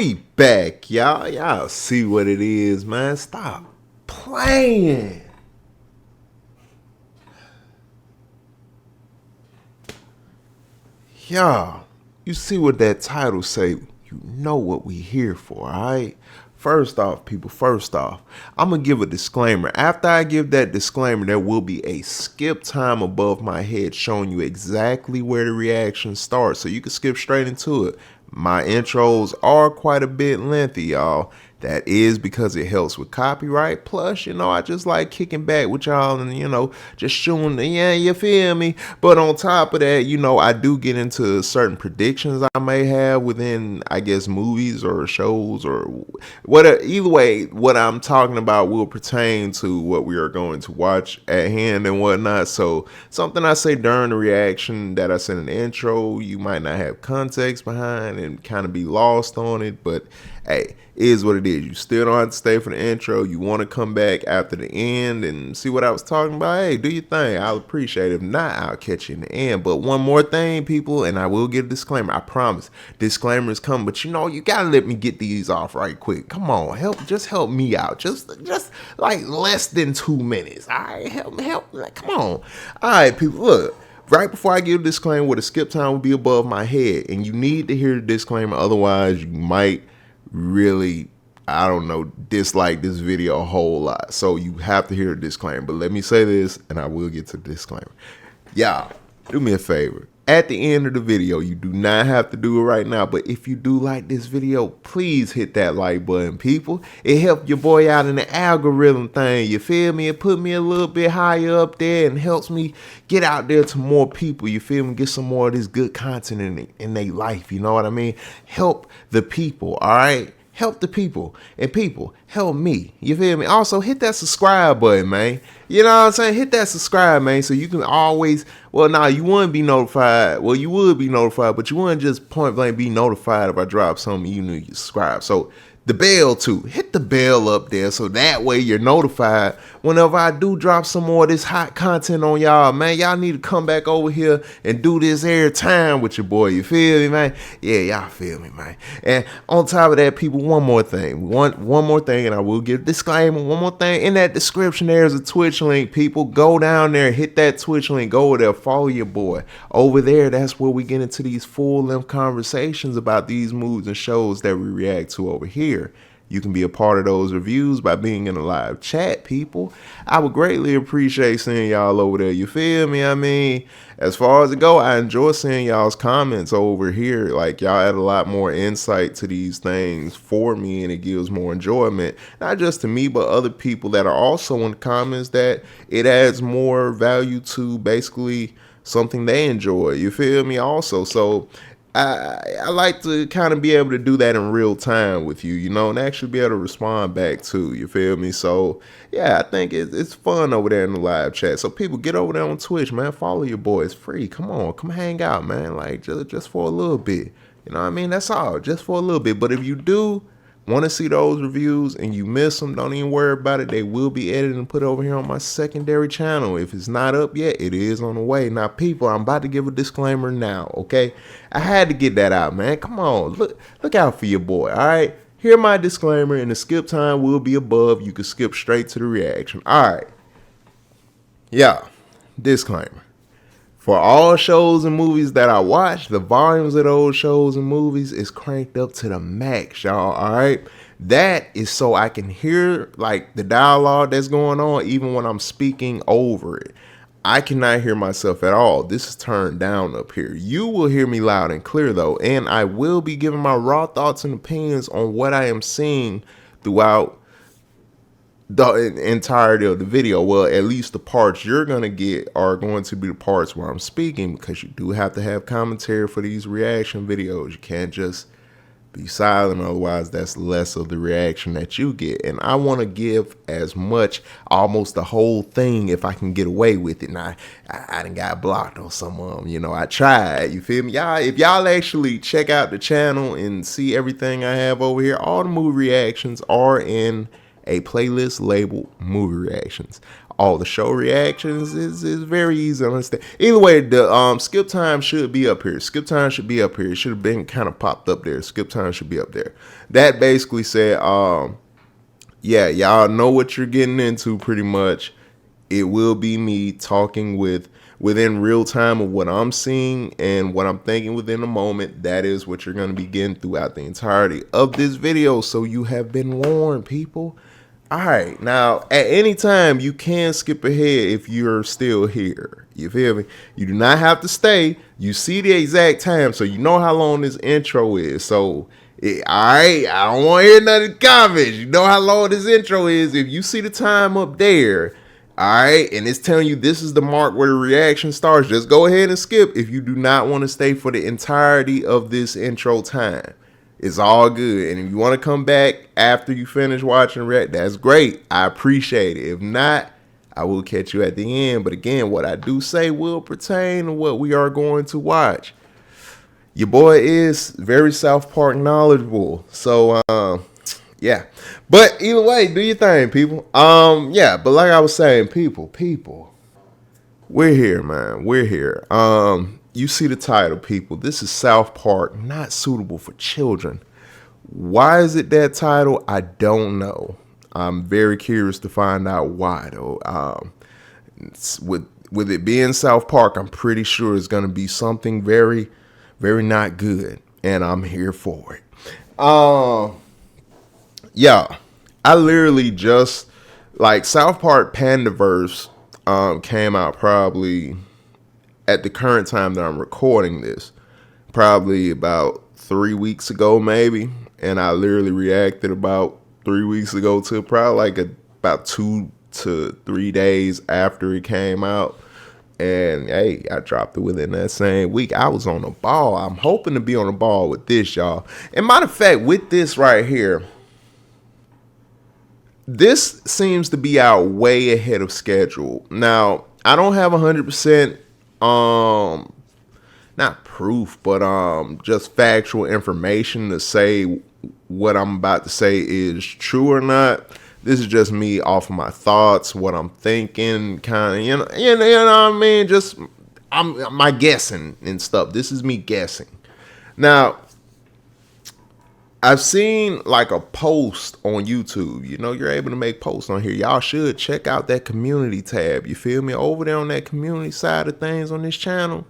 we back, y'all. Y'all see what it is, man. Stop playing. Y'all, you see what that title say. You know what we here for, alright? First off, people, I'm going to give a disclaimer. After I give that disclaimer, there will be a skip time above my head showing you exactly where the reaction starts, so you can skip straight into it. My intros are quite a bit lengthy, y'all. That is because it helps with copyright. Plus, I just like kicking back with y'all and, just shooting, you feel me? But on top of that, I do get into certain predictions I may have within, I guess, movies or shows or whatever. Either way, what I'm talking about will pertain to what we are going to watch at hand and whatnot. So something I say during the reaction that I said in the intro, you might not have context behind and kind of be lost on it. But hey, it is what it is. You still don't have to stay for the intro. You want to come back after the end and see what I was talking about? Hey, do your thing. I'll appreciate it. If not, I'll catch you in the end. But one more thing, people, and I will get a disclaimer. I promise. Disclaimer is coming. But you got to let me get these off right quick. Come on. Just help me out. Just like less than 2 minutes. All right? Help. Like, come on. All right, people. Look. Right before I give a disclaimer, where the skip time will be above my head. And you need to hear the disclaimer. Otherwise, you might really, dislike this video a whole lot. So you have to hear a disclaimer. But let me say this, and I will get to the disclaimer. Y'all, do me a favor. At the end of the video, you do not have to do it right now, but if you do like this video, please hit that like button, people. It helps your boy out in the algorithm thing, you feel me? It put me a little bit higher up there and helps me get out there to more people, you feel me? Get some more of this good content in their life, you know what I mean? Help the people, all right? Help the people, and people, help me. You feel me? Also, hit that subscribe button, man. You know what I'm saying? Hit that subscribe, man, so you can always, you wouldn't be notified. Well, you would be notified, but you wouldn't just point blank be notified if I drop something, you subscribe. So the bell too. Hit the bell up there so that way you're notified whenever I do drop some more of this hot content on y'all, man. Y'all need to come back over here and do this every time with your boy. You feel me, man? Yeah, y'all feel me, man. And on top of that, people, one more thing. One more thing, and I will give a disclaimer. One more thing. In that description, there's a Twitch link. People, go down there, hit that Twitch link. Go over there, follow your boy. Over there, that's where we get into these full-length conversations about these movies and shows that we react to over here. You can be a part of those reviews by being in a live chat, people. I would greatly appreciate seeing y'all over there. You feel me? I mean, as far as it go, I enjoy seeing y'all's comments over here. Like, y'all add a lot more insight to these things for me, and it gives more enjoyment, not just to me, but other people that are also in the comments, that it adds more value to basically something they enjoy. You feel me? Also, so I like to kind of be able to do that in real time with you, and actually be able to respond back to, you feel me? So, yeah, I think it's fun over there in the live chat. So, people, get over there on Twitch, man. Follow your boy. It's free. Come on. Come hang out, man. Like, just for a little bit. You know what I mean? That's all. Just for a little bit. But if you do want to see those reviews and you miss them, don't even worry about it. They will be edited and put over here on my secondary channel. If it's not up yet, it is on the way. Now, people, I'm about to give a disclaimer now, okay? I had to get that out, man. Come on, look out for your boy, all right? Hear my disclaimer, and the skip time will be above. You can skip straight to the reaction. All right. Yeah, disclaimer. For all shows and movies that I watch, the volumes of those shows and movies is cranked up to the max, y'all, all right? That is so I can hear, like, the dialogue that's going on even when I'm speaking over it. I cannot hear myself at all. This is turned down up here. You will hear me loud and clear, though, and I will be giving my raw thoughts and opinions on what I am seeing throughout the entirety of the video. Well, at least the parts you're going to get are going to be the parts where I'm speaking, because you do have to have commentary for these reaction videos. You can't just be silent, otherwise that's less of the reaction that you get. And I want to give as much, almost the whole thing, if I can get away with it. Now, I done got blocked on some of them, I tried, you feel me? Y'all, if y'all actually check out the channel and see everything I have over here, all the movie reactions are in a playlist labeled movie reactions. All the show reactions is very easy to understand. Either way, the skip time should be up here. Skip time should be up here. It should have been kind of popped up there. Skip time should be up there. That basically said, yeah, y'all know what you're getting into pretty much. It will be me talking within real time of what I'm seeing and what I'm thinking within a moment. That is what you're going to be getting throughout the entirety of this video. So you have been warned, people. All right, now at any time you can skip ahead if you're still here. You feel me? You do not have to stay. You see the exact time, so you know how long this intro is. So, all right, I don't want to hear none of the comments. You know how long this intro is. If you see the time up there, all right, and it's telling you this is the mark where the reaction starts, just go ahead and skip if you do not want to stay for the entirety of this intro time. It's all good. And if you want to come back after you finish watching react, that's great. I appreciate it. If not, I will catch you at the end. But again, what I do say will pertain to what we are going to watch. Your boy is very South Park knowledgeable. So, yeah. But either way, do your thing, people. Yeah, but like I was saying, people, we're here, man. We're here. You see the title, people. This is South Park, not suitable for children. Why is it that title? I don't know. I'm very curious to find out why, though. With it being South Park, I'm pretty sure it's going to be something very, very not good. And I'm here for it. Yeah, I literally just, like, South Park Pandaverse came out probably at the current time that I'm recording this, probably about 3 weeks ago, maybe. And I literally reacted about 3 weeks ago to probably like about 2 to 3 days after it came out. And hey, I dropped it within that same week. I was on the ball. I'm hoping to be on the ball with this, y'all. And matter of fact, with this right here, this seems to be out way ahead of schedule. Now, I don't have 100% not proof, but just factual information to say what I'm about to say is true or not. This is just me off of my thoughts, what I'm thinking, kind of, you know what I mean? Just my guessing and stuff. This is me guessing. Now, I've seen like a post on YouTube. You know, you're able to make posts on here. Y'all should check out that community tab. You feel me? Over there on that community side of things on this channel,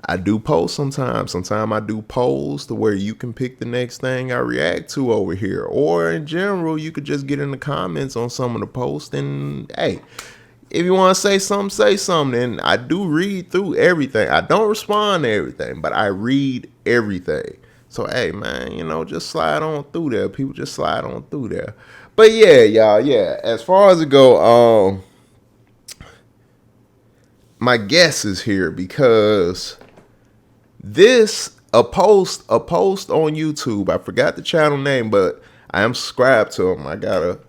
I do posts sometimes. Sometimes I do polls to where you can pick the next thing I react to over here. Or in general, you could just get in the comments on some of the posts. And hey, if you want to say something. And I do read through everything. I don't respond to everything, but I read everything. So, hey, man, you know, just slide on through there. People just slide on through there. But, yeah, y'all, yeah. As far as it go, my guess is here because a post on YouTube. I forgot the channel name, but I am subscribed to them. I gotta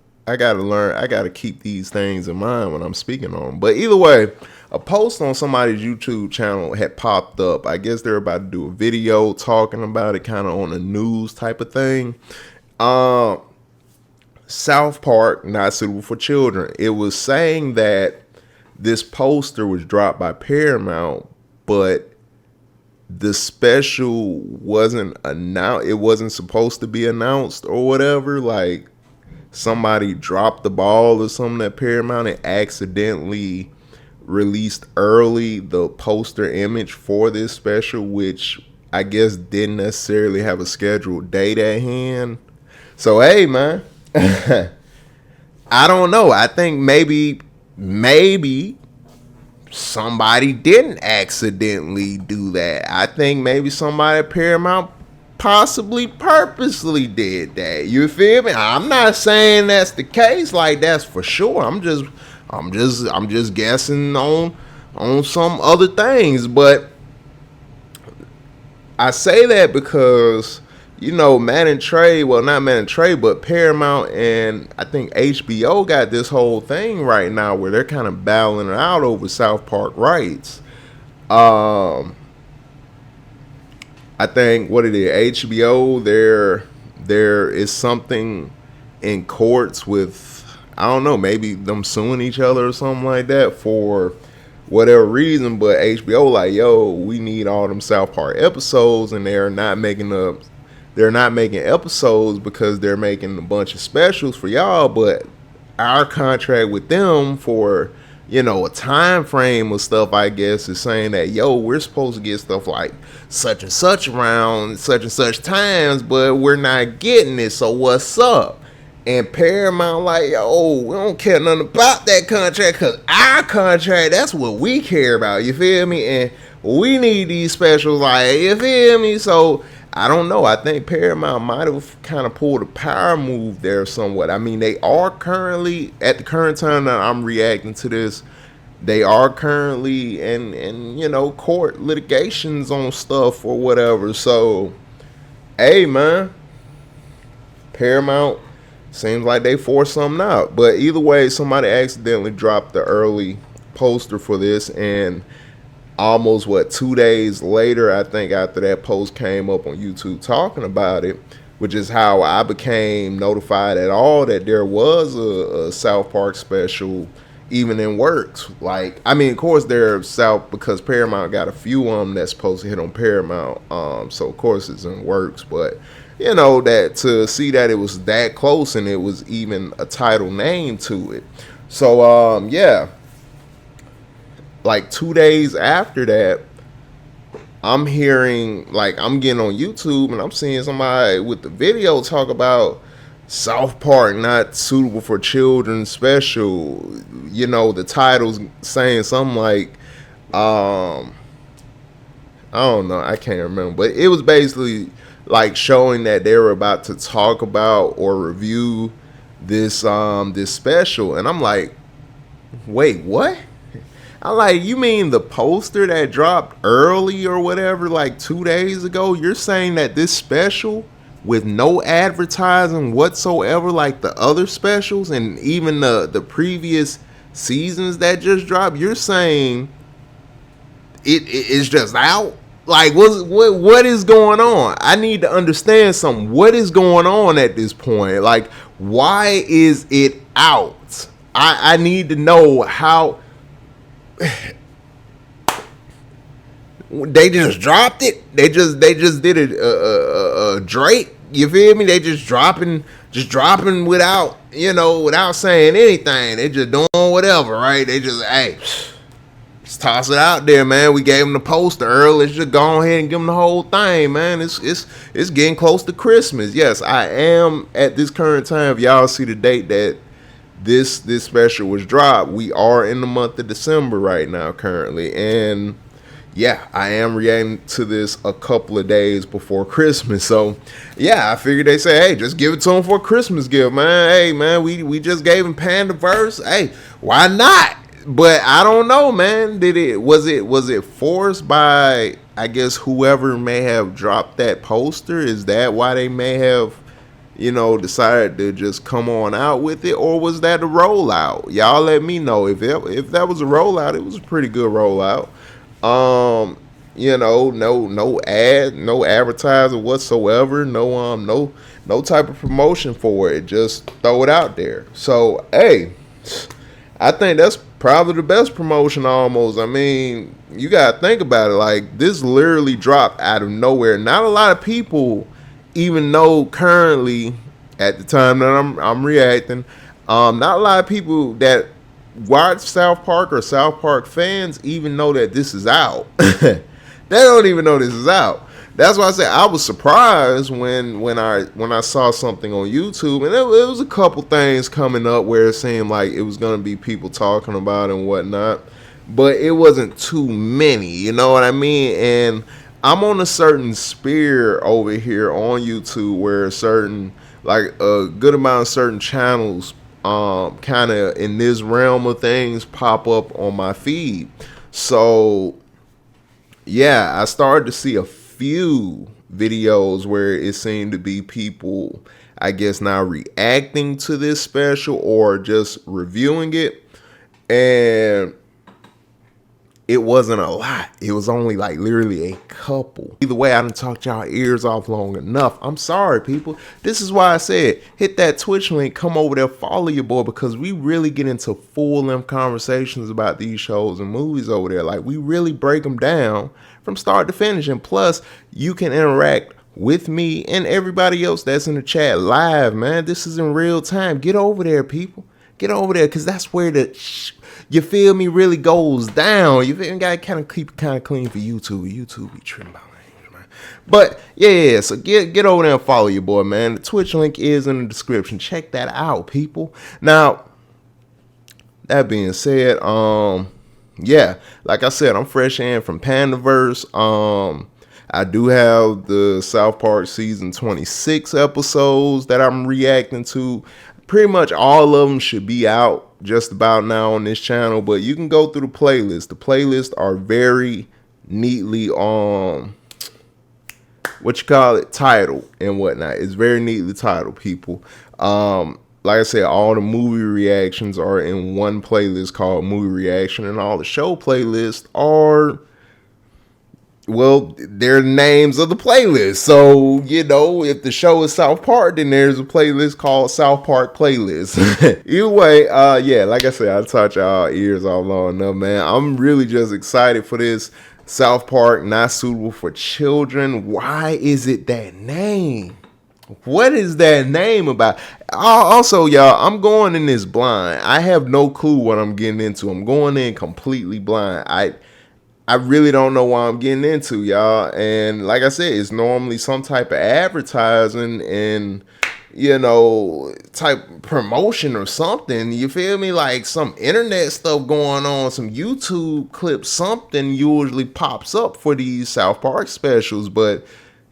learn. I gotta keep these things in mind when I'm speaking on them. But either way, a post on somebody's YouTube channel had popped up. I guess they're about to do a video talking about it, kind of on a news type of thing. South Park, not suitable for children. It was saying that this poster was dropped by Paramount, but the special wasn't announced. It wasn't supposed to be announced or whatever. Like somebody dropped the ball or something at Paramount and accidentally released early the poster image for this special, which I guess didn't necessarily have a scheduled date at hand. So hey, man, I don't know. I think maybe somebody didn't accidentally do that. I think maybe somebody at Paramount possibly purposely did that. You feel me? I'm not saying that's the case, like that's for sure. I'm just guessing on some other things, but I say that because, you know, Maaannn, but Paramount and I think HBO got this whole thing right now where they're kind of battling it out over South Park rights. I think what it is, HBO, there is something in courts with, I don't know, maybe them suing each other or something like that for whatever reason. But HBO like, yo, we need all them South Park episodes, and they're not making episodes because they're making a bunch of specials for y'all. But our contract with them for, a time frame of stuff, I guess, is saying that, yo, we're supposed to get stuff like such and such around such and such times, but we're not getting it. So what's up? And Paramount like, yo, we don't care nothing about that contract, because our contract, that's what we care about. You feel me? And we need these specials, like, you feel me? So I don't know. I think Paramount might have kind of pulled a power move there somewhat. I mean, they are currently, at the current time that I'm reacting to this, they are currently in court litigations on stuff or whatever. So, hey, man, Paramount seems like they forced something out. But either way, somebody accidentally dropped the early poster for this, and almost 2 days later, I think, after that post came up on YouTube talking about it, which is how I became notified at all that there was a South Park special even in works. Like, I mean, of course they're South, because Paramount got a few of them that's supposed to hit on Paramount, so of course it's in works. But that to see that it was that close and it was even a title name to it. So yeah, like 2 days after that, I'm hearing, like, I'm getting on YouTube and I'm seeing somebody with the video talk about South Park not suitable for children special. The title's saying something like, I don't know, I can't remember, but it was basically like showing that they were about to talk about or review this special. And I'm like, wait, what? I'm like, you mean the poster that dropped early or whatever, like 2 days ago? You're saying that this special, with no advertising whatsoever, like the other specials and even the previous seasons that just dropped, you're saying it's just out? Like, what is going on? I need to understand something. What is going on at this point? Like, why is it out? I need to know how. They just dropped it. They just did it. Drake. You feel me? They just dropping without without saying anything. They just doing whatever, right? They just, hey, just toss it out there, man. We gave them the poster early. Let's just go ahead and give them the whole thing, man. It's getting close to Christmas. Yes, I am at this current time. If y'all see the date that this special was dropped, we are in the month of December right now currently. And yeah, I am reacting to this a couple of days before Christmas. So yeah, I figured they say, hey, just give it to them for a Christmas gift, man. Hey, man, we just gave him Pandaverse. Hey, why not? But I don't know, man. Was it forced by, I guess, whoever may have dropped that poster? Is that why they may have decided to just come on out with it? Or was that a rollout? Y'all let me know. If that was a rollout, it was a pretty good rollout. No ad, no advertising whatsoever, no type of promotion for it. Just throw it out there. So, hey, I think that's probably the best promotion almost. I mean, you gotta think about it. Like, this literally dropped out of nowhere. Not a lot of people even know currently, at the time that I'm reacting, not a lot of people that watch South Park or South Park fans even know that this is out. They don't even know this is out. That's why I say I was surprised when I saw something on YouTube, and it was a couple things coming up where it seemed like it was gonna be people talking about it and whatnot, but it wasn't too many. You know what I mean? And I'm on a certain sphere over here on YouTube where a good amount of certain channels kind of in this realm of things pop up on my feed. So yeah, I started to see a few videos where it seemed to be people, I guess, now reacting to this special or just reviewing it. And it wasn't a lot. It was only like literally a couple. Either way, I done talked y'all ears off long enough. I'm sorry, people. This is why I said hit that Twitch link, come over there, follow your boy, because we really get into full-length conversations about these shows and movies over there. Like, we really break them down from start to finish. And plus, you can interact with me and everybody else that's in the chat live, man. This is in real time. Get over there, people. Get over there, because that's where you feel me, really goes down. You feel me? Gotta kind of keep it kind of clean for YouTube. YouTube be tripping about language, man. But yeah, so get over there and follow your boy, man. The Twitch link is in the description. Check that out, people. Now, that being said, yeah, like I said, I'm fresh in from Pandaverse. I do have the South Park season 26 episodes that I'm reacting to. Pretty much all of them should be out just about now on this channel, but you can go through the playlist. The playlists are very neatly titled and whatnot. It's very neatly titled, people. Like I said, all the movie reactions are in one playlist called Movie Reaction, and all the show playlists are, well, they're names of the playlist. So, you know, if the show is South Park, then there's a playlist called South Park Playlist. Either way, yeah, like I said, I taught y'all ears all long enough, man. I'm really just excited for this. South Park, not suitable for children. Why is it that name? What is that name about? Also, y'all, I'm going in this blind. I have no clue what I'm getting into. I'm going in completely blind. I really don't know what I'm getting into, y'all. And like I said, it's normally some type of advertising and, you know, type promotion or something. You feel me? Like some internet stuff going on, some YouTube clips, something usually pops up for these South Park specials, but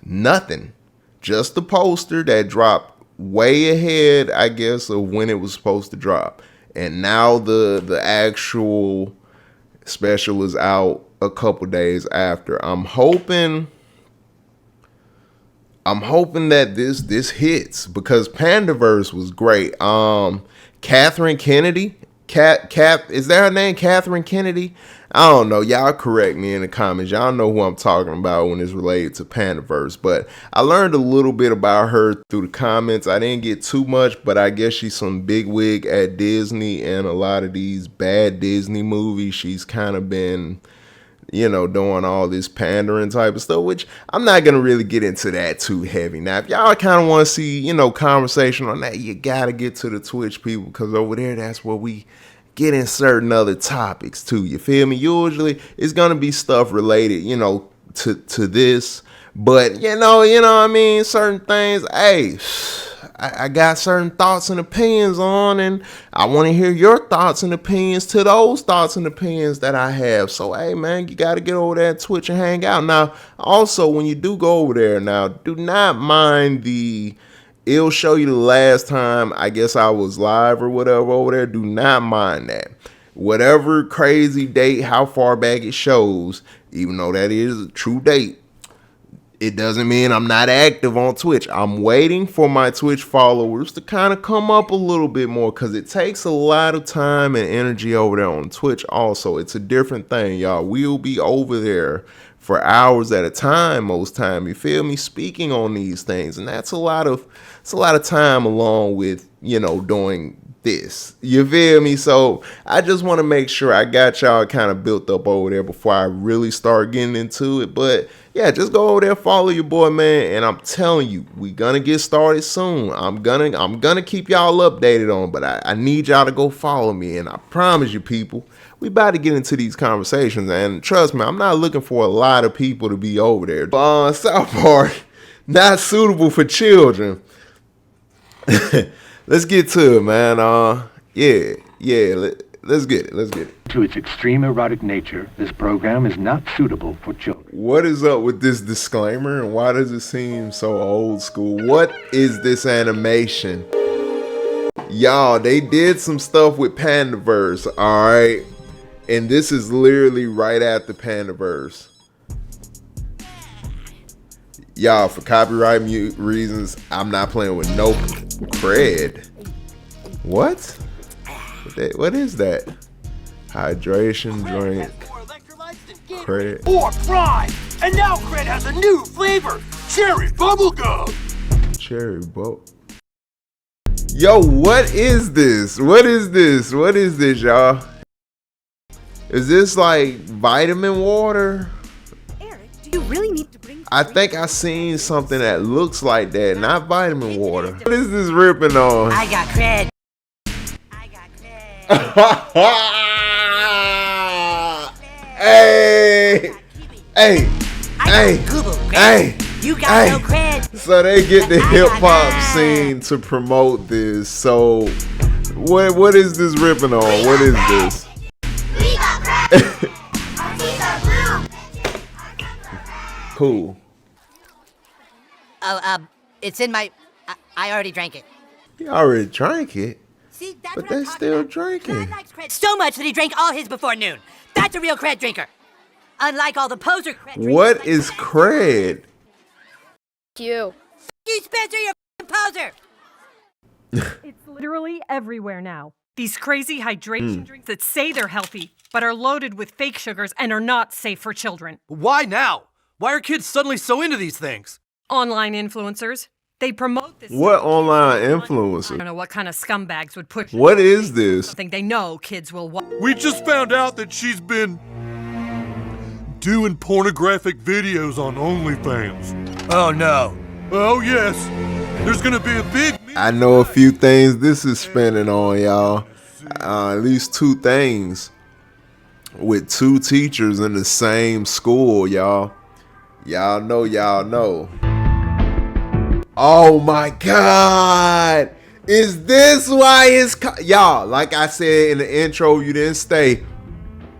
nothing. Just the poster that dropped way ahead, I guess, of when it was supposed to drop. And now the actual special is out a couple days after. I'm hoping that this hits, because Pandaverse was great. Catherine Kennedy, is that her name? Catherine Kennedy? I don't know. Y'all correct me in the comments. Y'all know who I'm talking about when it's related to Pandaverse. But I learned a little bit about her through the comments. I didn't get too much, but I guess she's some bigwig at Disney, and a lot of these bad Disney movies, she's kind of been, you know, doing all this pandering type of stuff, which I'm not going to really get into that too heavy. Now, if y'all kind of want to see, you know, conversation on that, you got to get to the Twitch, people, because over there, that's where we get in certain other topics too. You feel me? Usually it's going to be stuff related, you know, to this, but you know what I mean? Certain things, hey, I got certain thoughts and opinions on, and I want to hear your thoughts and opinions to those thoughts and opinions that I have. So, hey, man, you got to get over there at Twitch and hang out. Now, also, when you do go over there, now, do not mind it'll show you the last time, I guess, I was live or whatever over there. Do not mind that. Whatever crazy date, how far back it shows, even though that is a true date, it doesn't mean I'm not active on Twitch. I'm waiting for my Twitch followers to kind of come up a little bit more, because it takes a lot of time and energy over there on Twitch. Also, it's a different thing, y'all. We'll be over there for hours at a time most time, you feel me, speaking on these things, and that's a lot of time along with, you know, doing this, you feel me? So I just want to make sure I got y'all kind of built up over there before I really start getting into it. But yeah, just go over there, follow your boy, man, and I'm telling you, we gonna get started soon. I'm gonna keep y'all updated on, but I need y'all to go follow me, and I promise you, people, we about to get into these conversations, and trust me, I'm not looking for a lot of people to be over there. South Park, not suitable for children. Let's get to it, man. Let's get it. To its extreme erotic nature, this program is not suitable for children. What is up with this disclaimer, and why does it seem so old school? What is this animation? Y'all, they did some stuff with Pandaverse, alright? And this is literally right after Pandaverse. Y'all, for copyright reasons, I'm not playing with no cred. What? What is that? Hydration drink. cred. Or crime. And now cred has a new flavor. Cherry bubblegum. Cherry bubble. Yo, what is this? What is this? What is this, y'all? Is this like vitamin water? Eric, do you really need to bring... I think I seen something that looks like that, not vitamin water. What is this ripping on? I got cred. I got cred. Hey, hey, hey, hey. You got no cred. So they get the hip hop scene to promote this. So what is this ripping on? What is this? We got cred. Our teeth are blue. Cool. Oh, it's in my... I already drank it. He already drank it, See, that's but what I'm they talking still about. drinking. Cred likes cred so much that he drank all his before noon. That's a real cred drinker. Unlike all the poser cred drinkers. What like is Spencer. cred? You. You, Spencer, you're a poser. It's literally everywhere now. These crazy hydration drinks that say they're healthy, but are loaded with fake sugars and are not safe for children. Why now? Why are kids suddenly so into these things? Online influencers, they promote this. What stuff. online I don't influencer? know what kind of scumbags would push. What is this? Something they know kids will watch. We just found out that she's been doing pornographic videos on OnlyFans. Oh no. Oh yes. There's gonna be a big... I know a few things this is spinning on, y'all. At least two things with two teachers in the same school, y'all. Y'all know. Oh my God. Is this why it's... Y'all, like I said in the intro, you didn't stay.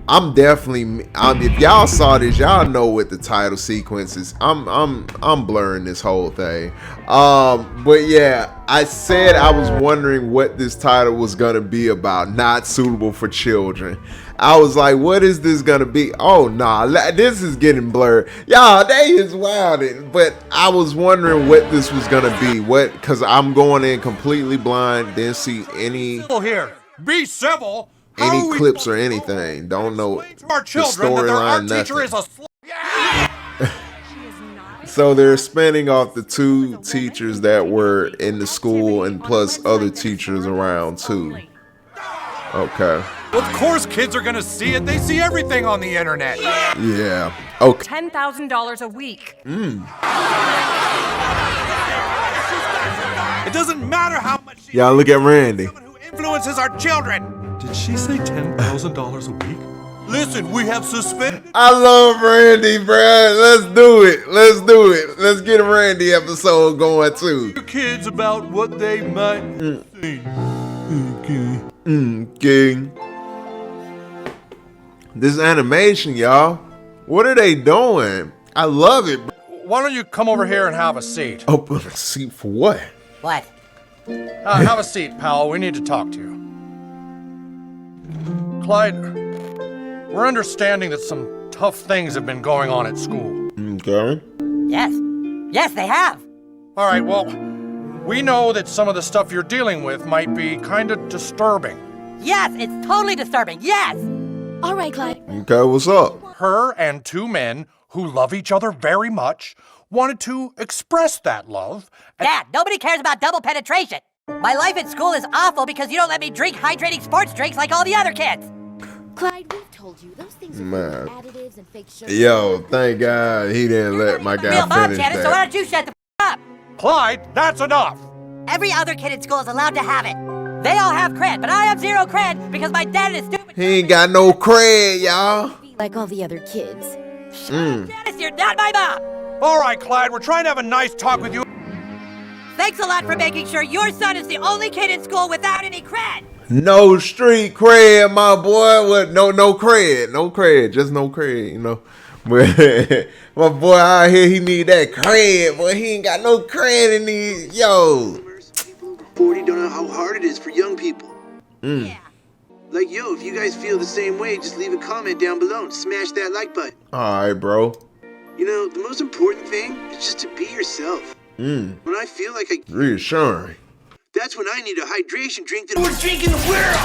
I'm definitely... if y'all saw this, y'all know what the title sequence is. I'm blurring this whole thing. But yeah, I said I was wondering what this title was gonna be about. Not suitable for children. I was like, what is this gonna be? Oh nah, this is getting blurred. Y'all, they is wilding. But I was wondering what this was gonna be. Cause I'm going in completely blind. Didn't see any Here, be civil. How are we clips or supposed to anything. Don't know explain to our the children that their art storyline, teacher is a So they're spinning off the two teachers that were in the school and plus other teachers around too. Okay. Well, of course kids are gonna see it. They see everything on the internet. Yeah. Okay. $10,000 a week. It doesn't matter how much she Y'all look at Randy. someone who influences our children. Did she say $10,000 a week? Listen, we have suspended. I love Randy, bruh. Let's do it. Let's get a Randy episode going too. Kids about what they might see. King. This animation, y'all. What are they doing? I love it. Why don't you come over here and have a seat? Open a seat for what? What? Have a seat, pal. We need to talk to you. Clyde, we're understanding that some tough things have been going on at school. Okay. Yes. Yes, they have. All right, well, we know that some of the stuff you're dealing with might be kind of disturbing. Yes, it's totally disturbing. Yes. All right, Clyde. Okay, what's up? Her and two men who love each other very much wanted to express that love. And Dad, nobody cares about double penetration. My life at school is awful because you don't let me drink hydrating sports drinks like all the other kids. Clyde, we've told you those things are Man. full of additives and fake sugar. Yo, thank God he didn't let my Real guy mom, finish Janet, so why that. don't you shut the up? Clyde, that's enough. Every other kid in school is allowed to have it. They all have cred, but I have zero cred because my dad is stupid. He ain't got no cred, y'all. Be like all the other kids. Janice, you're not my mom. All right, Clyde, we're trying to have a nice talk with you. Thanks a lot for making sure your son is the only kid in school without any cred. No street cred, my boy. What? No cred, just no cred, you know. But my boy out here, he need that cred, boy. He ain't got no cred in these. Yo. People over 40 don't know how hard it is for young people. Yeah. Like, yo, if you guys feel the same way, just leave a comment down below and smash that like button. All right, bro. You know, the most important thing is just to be yourself. When I feel like Reassuring. that's when I need a hydration drink that... Worst drink in the world!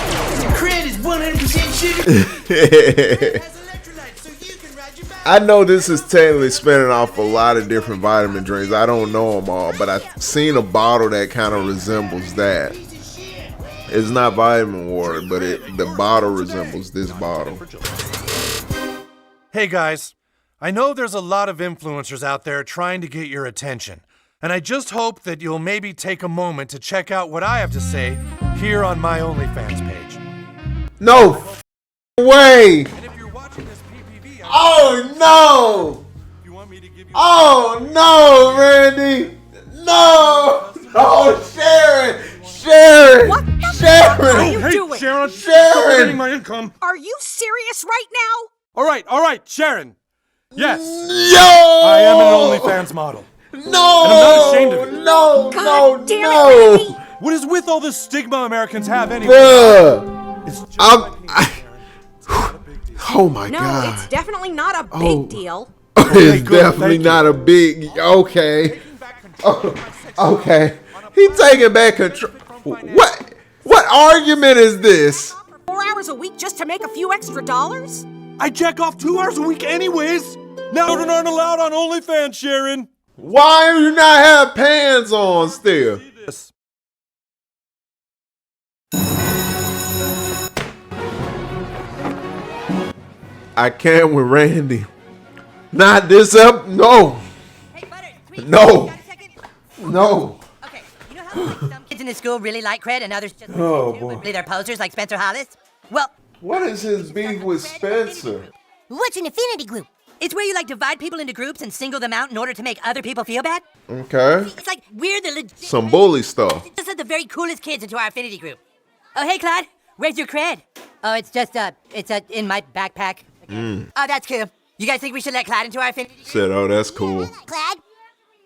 Cred is 100% sugar. Hey, Has electrolytes so you can ride your bike. I know this is technically spinning off a lot of different vitamin drinks. I don't know them all, but I've seen a bottle that kind of resembles that. It's not vitamin water, but the bottle resembles this bottle. Hey guys, I know there's a lot of influencers out there trying to get your attention, and I just hope that you'll maybe take a moment to check out what I have to say here on my OnlyFans page. No way! And if you're watching this PPV, Oh no! you want me to give you Oh no, Randy! No! Oh, Sharon! Sharon! What the Sharon! fuck are you Hey, doing? Sharon, Sharon! stop getting my income. Are you serious right now? All right, Sharon. Yes, Yo! I am an OnlyFans model. No! And I'm not ashamed of it. No! God no! damn no! it, Randy! What is with all this stigma Americans have anyway? Bruh! It's just I'm- my penis, Sharon. It's not a big deal. Oh my No, god! it's definitely not a big Oh. deal. It's good, definitely thank not a big. Okay. Taking back control of my sexuality Okay. on a He private taking back control. What? What argument is this? For 4 hours a week just to make a few extra dollars? I jack off 2 hours a week anyways. Now children aren't allowed on OnlyFans, Sharon. Why do you not have pants on still? This. I can't with Randy. Not this up. No. Hey, Butter, sweet. No. You got a second? No. Okay, you know how like, some kids in this school really like cred and others just Oh, do, boy. but really they're posers like Spencer Hollis? Well, What is his beef with Spencer? what's an affinity group? It's where you like divide people into groups and single them out in order to make other people feel bad. Okay. It's like we're the legit. Some bully stuff. Just let the very coolest kids into our affinity group. Oh, hey, Clyde, where's your cred? Oh, it's just it's in my backpack. Oh, that's cool. You guys think we should let Clyde into our affinity group? Said, oh, that's cool. Clyde?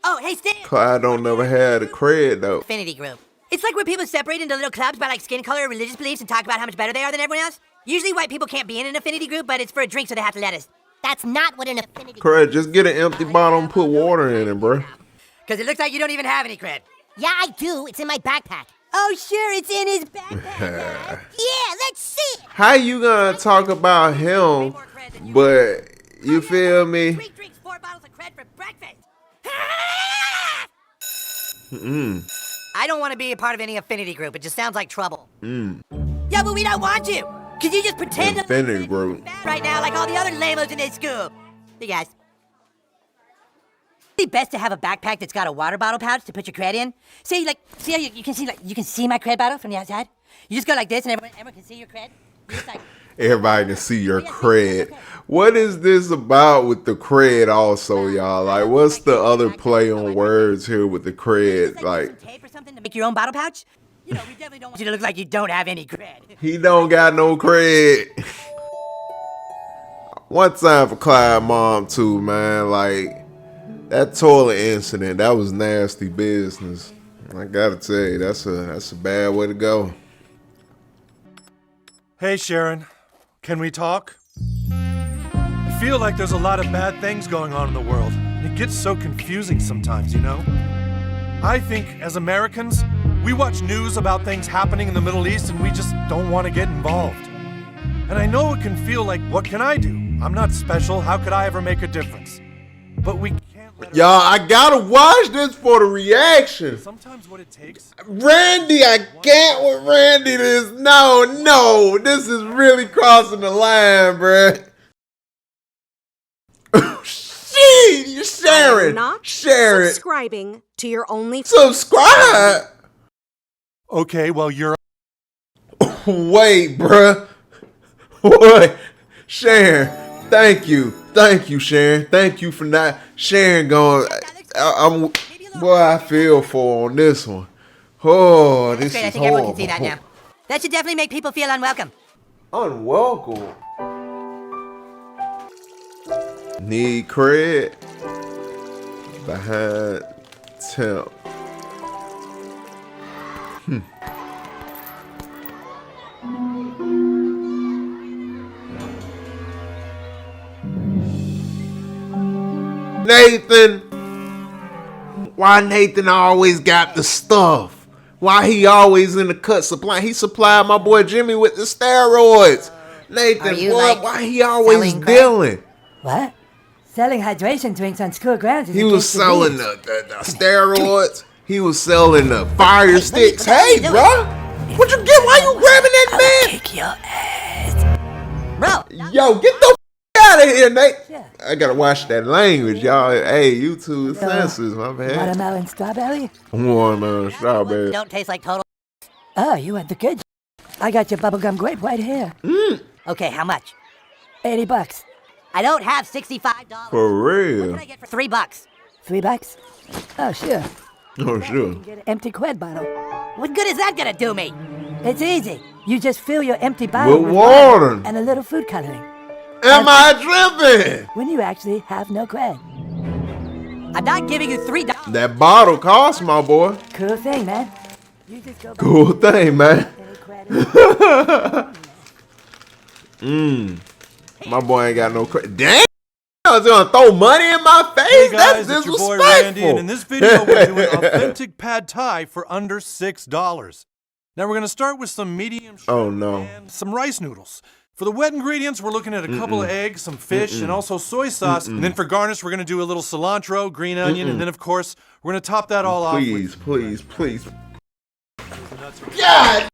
Oh, hey, Stan. Clyde don't never had a cred though. Affinity group. It's like where people separate into little clubs by like skin color or religious beliefs and talk about how much better they are than everyone else. Usually white people can't be in an affinity group, but it's for a drink, so they have to let us. That's not what an affinity group Cred, just get an empty bottle and put water in it, bro. Because it looks like you don't even have any cred. Yeah, I do. It's in my backpack. Oh, sure, it's in his backpack. Yeah, let's see it. How you gonna talk about him, but you feel me? 3 drinks, 4 bottles of cred for breakfast. I don't want to be a part of any affinity group. It just sounds like trouble. Yeah, but we don't want you. Could you just pretend to Affinity group. right now like all the other lamos in this school? Hey, guys. It's best to have a backpack that's got a water bottle pouch to put your cred in. See, like, see how you can see my cred bottle from the outside? You just go like this and everyone can see your cred. You just like, Everybody can see your cred. What is this about with the cred also, y'all? Like, what's the other play on words here with the cred? like Like, some tape or something to make your own bottle pouch? You know, we definitely don't want you to look like you don't have any cred. he don't got no cred. One time for Clyde mom too, man. Like, that toilet incident, that was nasty business. I gotta tell you, that's a bad way to go. Hey, Sharon. Can we talk? I feel like there's a lot of bad things going on in the world. And it gets so confusing sometimes, you know? I think, as Americans, we watch news about things happening in the Middle East and we just don't want to get involved. And I know it can feel like, what can I do? I'm not special. How could I ever make a difference? But we can't let Y'all, I gotta watch this for the reaction. Sometimes what it takes. Randy, I can't with Randy this. No, this is really crossing the line, bruh. Shit, you're sharing. Not Sharing. subscribing to your OnlyFans. Subscribe. Okay, well, you're. Wait, bruh. What? Sharon, thank you. Thank you, Sharon. Thank you for not Sharon going. I feel for on this one. Oh, this Great, I is think everyone horrible. can see that now. That should definitely make people feel unwelcome. Unwelcome. Need cred. Behind temp. Nathan. Why Nathan always got the stuff? Why he always in the cut supply? He supplied my boy Jimmy with the steroids. Are Nathan, you, what? like, Why he always selling crack? dealing? What? Selling hydration drinks on school grounds is He was against the selling rules. the steroids. He was selling the fire sticks. Hey, bro. What you get? Why you grabbing that man? Kick your ass. Bro, Yo, get the out of here, Nate. I gotta watch that language, y'all. Hey, you two senses, my bad. Watermelon strawberry? Watermelon strawberry. don't taste like total. Oh, you want the good? I got your bubblegum grape right here. Okay, how much? $80. I don't have $65. For What real. can I get for $3? $3? Oh, sure. Oh, sure. Get an empty Qued bottle. What good is that gonna do me? It's easy. You just fill your empty bottle With water. and a little food coloring. Am I dripping? When you actually have no cred. I'm not giving you $3. That bottle costs, my boy. Cool thing, man. You just go back Cool thing, man. to credit. My boy ain't got no credit. Damn. I was gonna throw money in my face. Hey That's guys, it's your boy Randy, and in disrespectful. this video we're doing authentic pad thai for under $6. Now we're gonna start with some medium shrimp Oh, no. and some rice noodles. For the wet ingredients, we're looking at a couple of eggs, some fish, and also soy sauce. And then for garnish, we're gonna do a little cilantro, green onion, and then of course we're gonna top that all off Please, with please, please. nuts. God,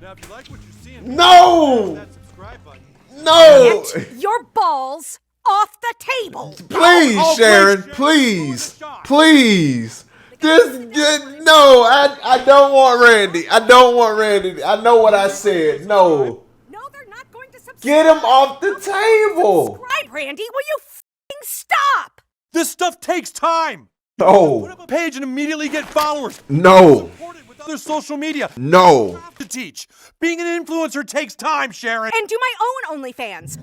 Now if you like what you're seeing, no, that subscribe button. no. Get your balls off the table. Please, Oh, Sharon, please, please. No, I don't want Randy. I don't want Randy. I know what I said. No. No, they're not going to subscribe. Get him off the table. Subscribe, Randy. Will you f***ing stop? This stuff takes time. Put No. up a page and immediately get followers. No. Support it with other social media. No. To teach. Being an influencer takes time, Sharon. And do my own OnlyFans.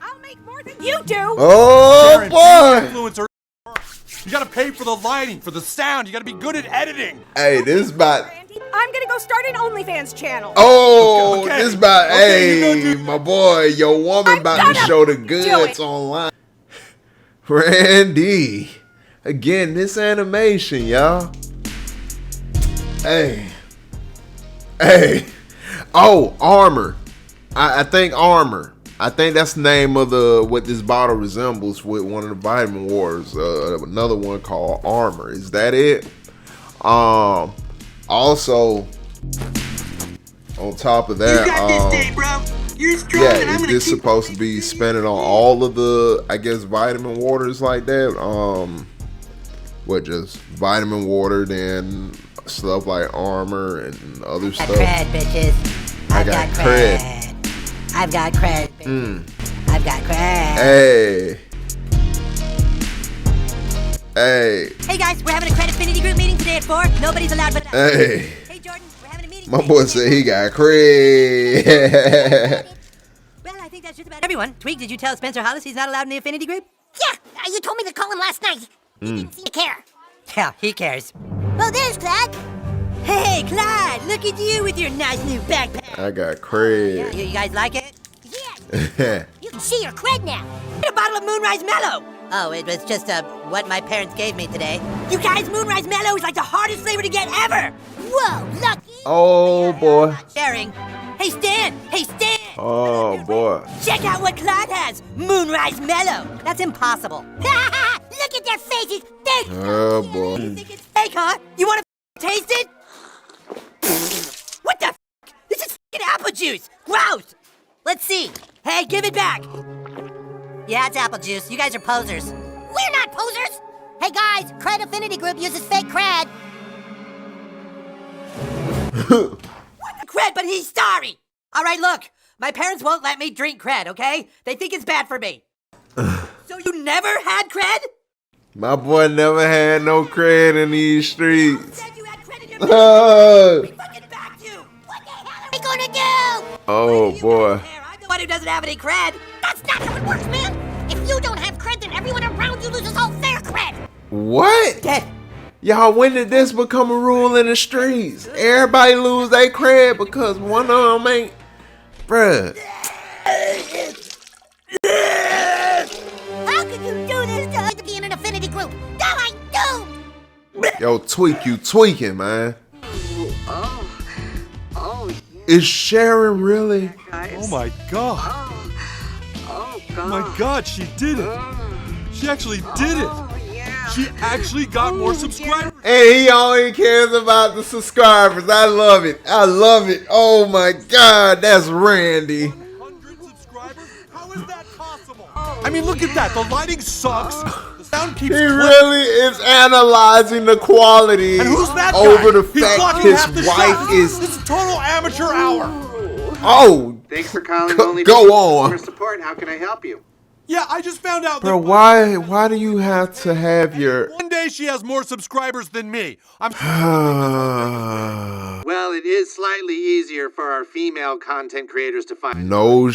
I'll make more than you do. Oh, Sharon, being an boy. influencer. You gotta pay for the lighting, for the sound. You gotta be good at editing. Hey, this about. Randy, I'm gonna go start an OnlyFans channel. Oh, Okay. this about. Okay, you Hey, gonna do- my boy, your woman I'm about to gonna show the do goods it. online. Randy, again, this animation, y'all. Hey, oh, armor. I think armor. I think that's the name of what this bottle resembles with one of the vitamin waters. Another one called armor. Is that it? Also, on top of that, You got this day, bro. You're strong, yeah, and I'm is gonna this keep supposed to be spending on all of the, I guess, vitamin waters like that? What, just vitamin water, then stuff like armor and other Got stuff? cred, bitches. I got cred. I've got cred, bitches. I've got cred. Hey. Hey. Hey guys, we're having a cred affinity group meeting today at 4. Nobody's allowed but us. Hey. Hey Jordan, we're having a meeting. My today boy at said 4. he got cred. Well, I think that's just about everyone. Tweak, did you tell Spencer Hollis he's not allowed in the affinity group? Yeah, you told me to call him last night. He didn't seem to care. Yeah, he cares. Oh, there's Clyde. Hey, Clyde, look at you with your nice new backpack. I got cred. You guys like it? Yeah, you can see your cred now. Get a bottle of Moonrise Mellow. Oh, it was just what my parents gave me today. You guys, Moonrise Mellow is like the hardest flavor to get ever. Whoa, lucky. Oh, boy. Sharing. Hey, Stan. Hey, Stan. Oh, boy. Check out what Clyde has. Moonrise Mellow. That's impossible. Look at their faces. They're Oh, boy. You think it's fake, huh? You want to taste it? What the f? This is f***ing apple juice. Gross. Let's see. Hey, give it back. Yeah, it's apple juice. You guys are posers. We're not posers. Hey guys, Cred Affinity Group uses fake cred. Cred, but he's sorry. All right, look. My parents won't let me drink cred, okay? They think it's bad for me. So you never had cred? My boy never had no cred in these streets. Said you had cred in your fucking back you. What the hell are we gonna do? Oh, boy. I'm the one who doesn't have any cred. That's not how it works, man. If you don't have cred, then everyone around you loses all their cred. What? Dead. Y'all, when did this become a rule in the streets? Everybody lose their cred because one of them ain't. Bruh. How could you do this to us to be in an affinity group? Now I do. Yo, Tweak, you tweaking, man. Is Sharon really? Oh my god. Oh, Oh my god, she did it. She actually did it. She actually got more subscribers. And he only cares about the subscribers. I love it. I love it. Oh my god, that's Randy. 100 subscribers? How is that possible? I mean, look at that. The lighting sucks. The sound keeps He clicking. really is analyzing the quality And who's that over guy? the He's fact blocking his half the wife shot. is. This is total amateur hour. Oh, Thanks for calling Go- Only go for on. support. How can I help you? Yeah, I just found out bro, that why do you have to have your? one day she has more subscribers than me. I'm Well, it is slightly easier for our female content creators to find. No,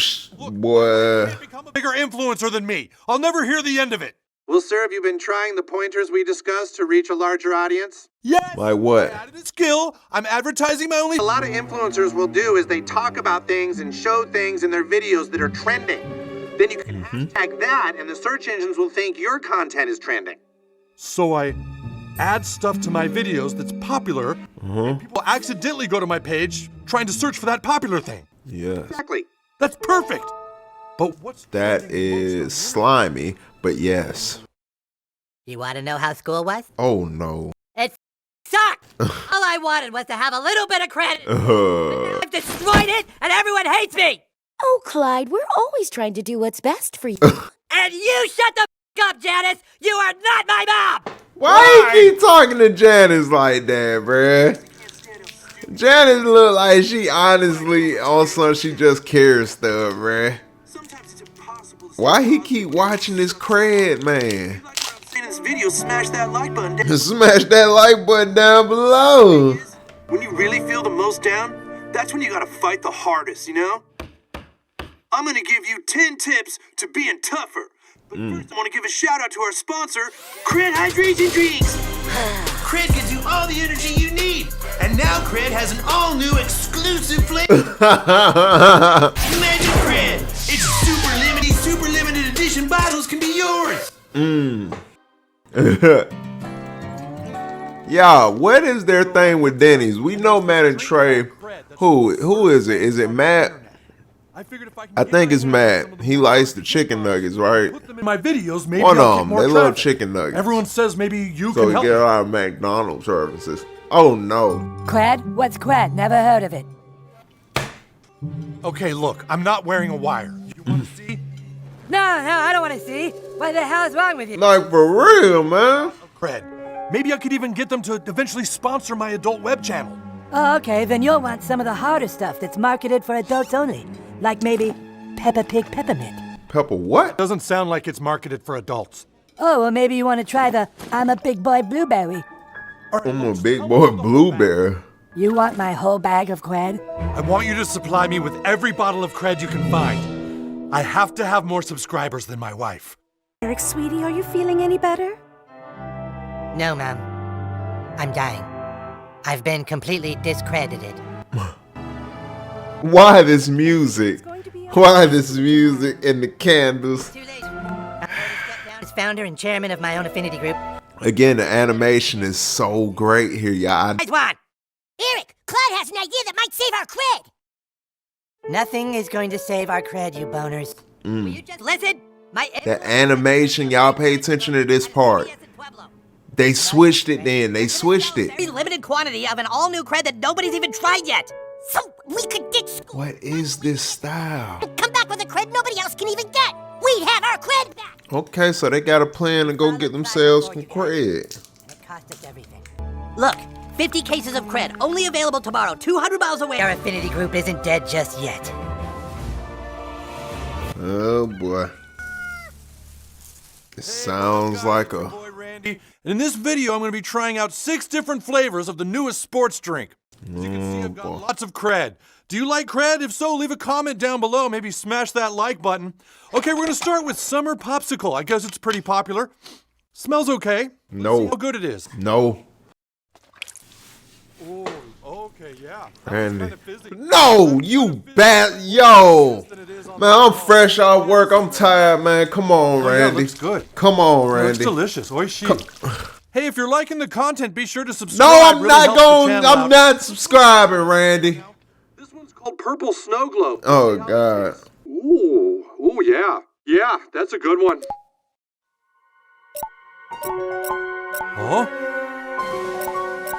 boy. become a bigger influencer than me. I'll never hear the end of it. Well, sir, have you been trying the pointers we discussed to reach a larger audience? Yes. Like what? I added a skill. I'm advertising my only. A lot of influencers will do is they talk about things and show things in their videos that are trending. Then you can hashtag that, and the search engines will think your content is trending. So I add stuff to my videos that's popular. And people accidentally go to my page trying to search for that popular thing. Yes. Exactly. That's perfect. But what's That is slimy, but yes. You want to know how school was? Oh no. It sucked. All I wanted was to have a little bit of credit. I've destroyed it, and everyone hates me. Oh, Clyde, we're always trying to do what's best for you. And you shut the up, Janice. You are not my mom. Why you keep talking to Janice like that, bruh? Janice look like she honestly on some she just cares stuff, bruh. Why he keep watching this cred, man? In this video, smash that like button. Smash that like button down below. When you really feel the most down, that's when you gotta fight the hardest, you know? I'm gonna give you 10 tips to being tougher. But first, I wanna give a shout out to our sponsor, Cred Hydration Drinks. Cred gives you all the energy you need. And now Cred has an all-new exclusive flavor. Magic Cred. It's super limited edition bottles can be yours. Y'all, what is their thing with Denny's? We know Matt and Trey. Who is it? Is it Matt? I think it's Matt. He likes the chicken nuggets, right? put them in my videos? Maybe One I'll of get them. more They love traffic. chicken nuggets. Everyone says maybe you So can we help. get our McDonald's services. Oh no. Quad? What's quad? Never heard of it. Okay, look, I'm not wearing a wire. You want to see? No, I don't want to see. What the hell is wrong with you? Like for real, man. Cred. Maybe I could even get them to eventually sponsor my adult web channel. Oh, okay, then you'll want some of the harder stuff that's marketed for adults only. Like maybe Peppa Pig Peppermint. Pepper what? Doesn't sound like it's marketed for adults. Oh, or maybe you want to try the I'm a Big Boy Blueberry. I'm a big boy blueberry. You want my whole bag of quad? I want you to supply me with every bottle of cred you can find. I have to have more subscribers than my wife. Eric, sweetie, are you feeling any better? No, Mom. I'm dying. I've been completely discredited. Why this music? Why this music and the candles? Too late. I'm ready to step down as founder and chairman of my own affinity group. Again, the animation is so great here, y'all. Guys, want? Eric, Clyde has an idea that might save our cred. Nothing is going to save our cred, you boners. Will you just listen? My The animation, y'all pay attention to this part. They switched it then. They switched it. Very limited quantity of an all-new cred that nobody's even tried yet. So we could ditch school What is this style? and come back with a cred nobody else can even get. We'd have our cred back. Okay, so they got a plan to go get themselves some cred. And it cost us everything. Look, 50 cases of cred, only available tomorrow, 200 miles away. Our affinity group isn't dead just yet. Oh boy. It sounds like a... Boy Randy. And in this video, I'm going to be trying out 6 different flavors of the newest sports drink. As you can see, I've got boy. lots of cred. Do you like cred? If so, leave a comment down below. Maybe smash that like button. Okay, we're going to start with Summer Popsicle. I guess it's pretty popular. Smells okay. No. Let's see how good it is. No. Oh, okay, yeah. Randy. No, you bad. Yo. Man, I'm fresh off work. I'm tired, man. Come on, Oh, yeah, Randy. looks good. Come on, Looks Randy. delicious. Oishi. Hey, if you're liking the content, be sure to subscribe. No, I'm Really not helps the going. channel I'm out. not subscribing, Randy. Purple Snow Globe. Oh God. Ooh, yeah. Yeah, that's a good one. Huh?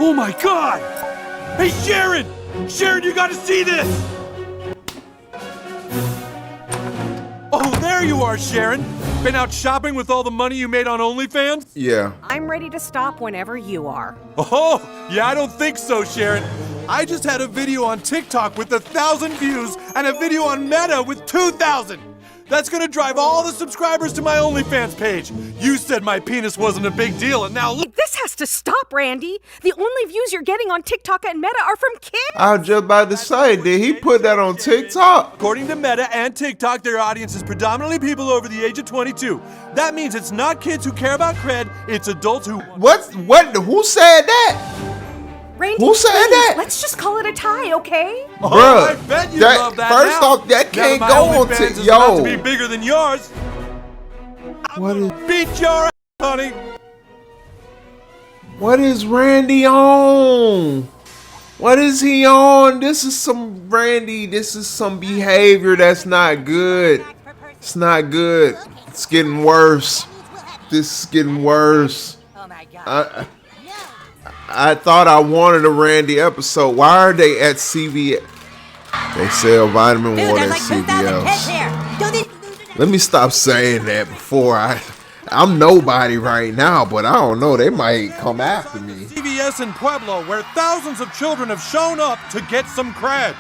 Oh my God! Hey, Sharon! Sharon, you gotta see this! Oh, there you are, Sharon! Been out shopping with all the money you made on OnlyFans? Yeah. I'm ready to stop whenever you are. Oh, yeah, I don't think so, Sharon. I just had a video on TikTok with 1,000 views and a video on Meta with 2,000. That's gonna drive all the subscribers to my OnlyFans page. You said my penis wasn't a big deal, and now look. This has to stop, Randy. The only views you're getting on TikTok and Meta are from kids. I was just about to say, did he put that on TikTok? According to Meta and TikTok, their audience is predominantly people over the age of 22. That means it's not kids who care about cred, it's adults who... What? Who said that? Randy, Who said please, that? let's just call it a tie, okay? Oh, Bruh, I bet you that- love that first now. off, that Now can't my go on OnlyFans Tik- is about yo. to be bigger than yours. What is, Beat your ass, honey. what is Randy on? What is he on? This is some Randy. This is some behavior that's not good. It's not good. It's getting worse. This is getting worse. Oh my God. I thought I wanted a Randy episode. Why are they at CVS? They sell vitamin Dude, water there's at like 2,000 kids CVS. here. Don't these... Let me stop saying that before I'm nobody right now, but I don't know. They might come after me. CVS in Pueblo, where thousands of children have shown up to get some cred.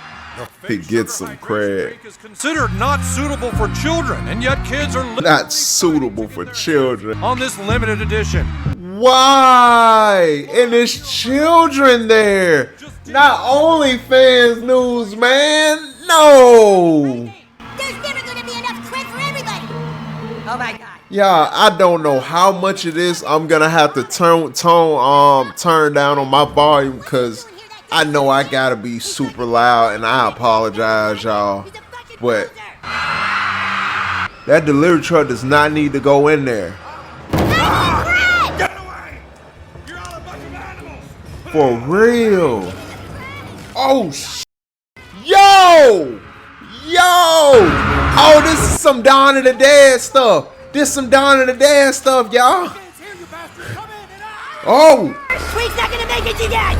To get some cred. Drink is considered not suitable for children, and yet kids are Not suitable for children. on this limited edition. Why? And there's children there. Not OnlyFans news, man. No. There's never gonna be enough cred for everybody. Oh my God. Yeah, I don't know how much of this I'm gonna have to turn down on my volume because I know I gotta be super loud, and I apologize, y'all. But that delivery truck does not need to go in there. Get away! You're all a bunch of animals! For real. Oh, yo! Oh, this is some Dawn of the Dead stuff. This some Dawn of the Dead stuff, y'all. Oh! Tweet's not gonna make it, you guys!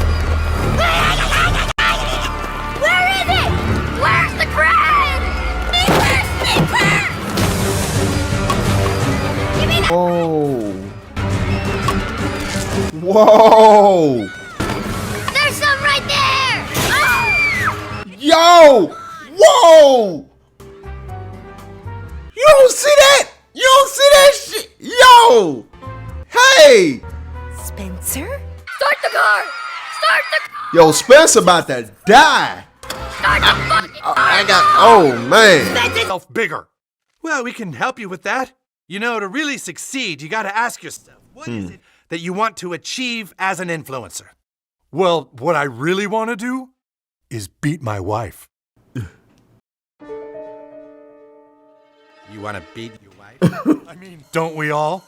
Where is it? Where's the cred? Sneaker! Sneaker! Give me the... Whoa! There's some right there! Oh! Yo! Whoa! You don't see that? You don't see that shit? Yo! Hey! Spencer? Start the car! Start the car! Yo, Spencer about to die. Start the fucking car! Oh, man. Yourself bigger. Well, we can help you with that. You know, to really succeed, you gotta ask yourself, what is it that you want to achieve as an influencer? Well, what I really want to do is beat my wife. You want to beat your wife? I mean, don't we all?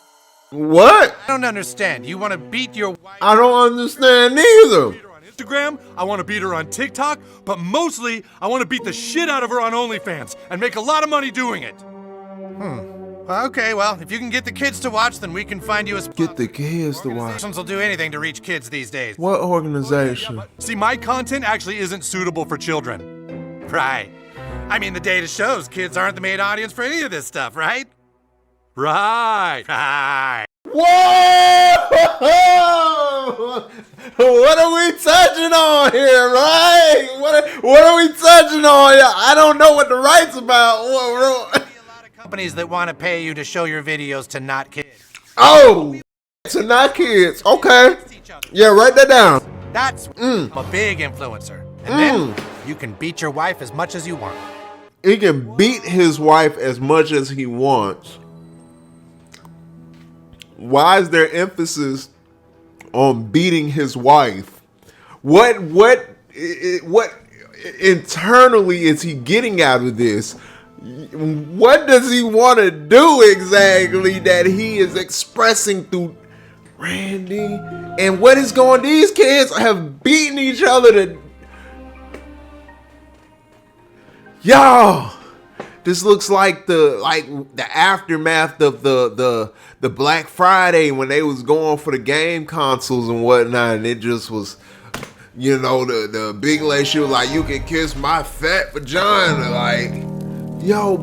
What? I don't understand. You want to beat your wife? I don't understand neither. Beat her on Instagram, I want to beat her on TikTok, but mostly I want to beat the shit out of her on OnlyFans and make a lot of money doing it. Okay, well, if you can get the kids to watch, then we can find you a... Get the kids to watch. Organizations will do anything to reach kids these days. What organization? See, my content actually isn't suitable for children. Right. I mean, the data shows kids aren't the main audience for any of this stuff, right? Right. Whoa! What are we touching on here, right? What are we touching on here? I don't know what the right's about. Companies that want to pay you to show your videos to not kids. Oh, to not kids. Okay. Yeah, write that down. That's a big influencer. And then you can beat your wife as much as you want. He can beat his wife as much as he wants. Why is there emphasis on beating his wife? What internally is he getting out of this? What does he want to do exactly that he is expressing through Randy? And what is going? These kids have beaten each other to... Y'all, this looks like the aftermath of the Black Friday when they was going for the game consoles and whatnot, and it just was, you know, the big lady, she was like, you can kiss my fat vagina. Like, yo,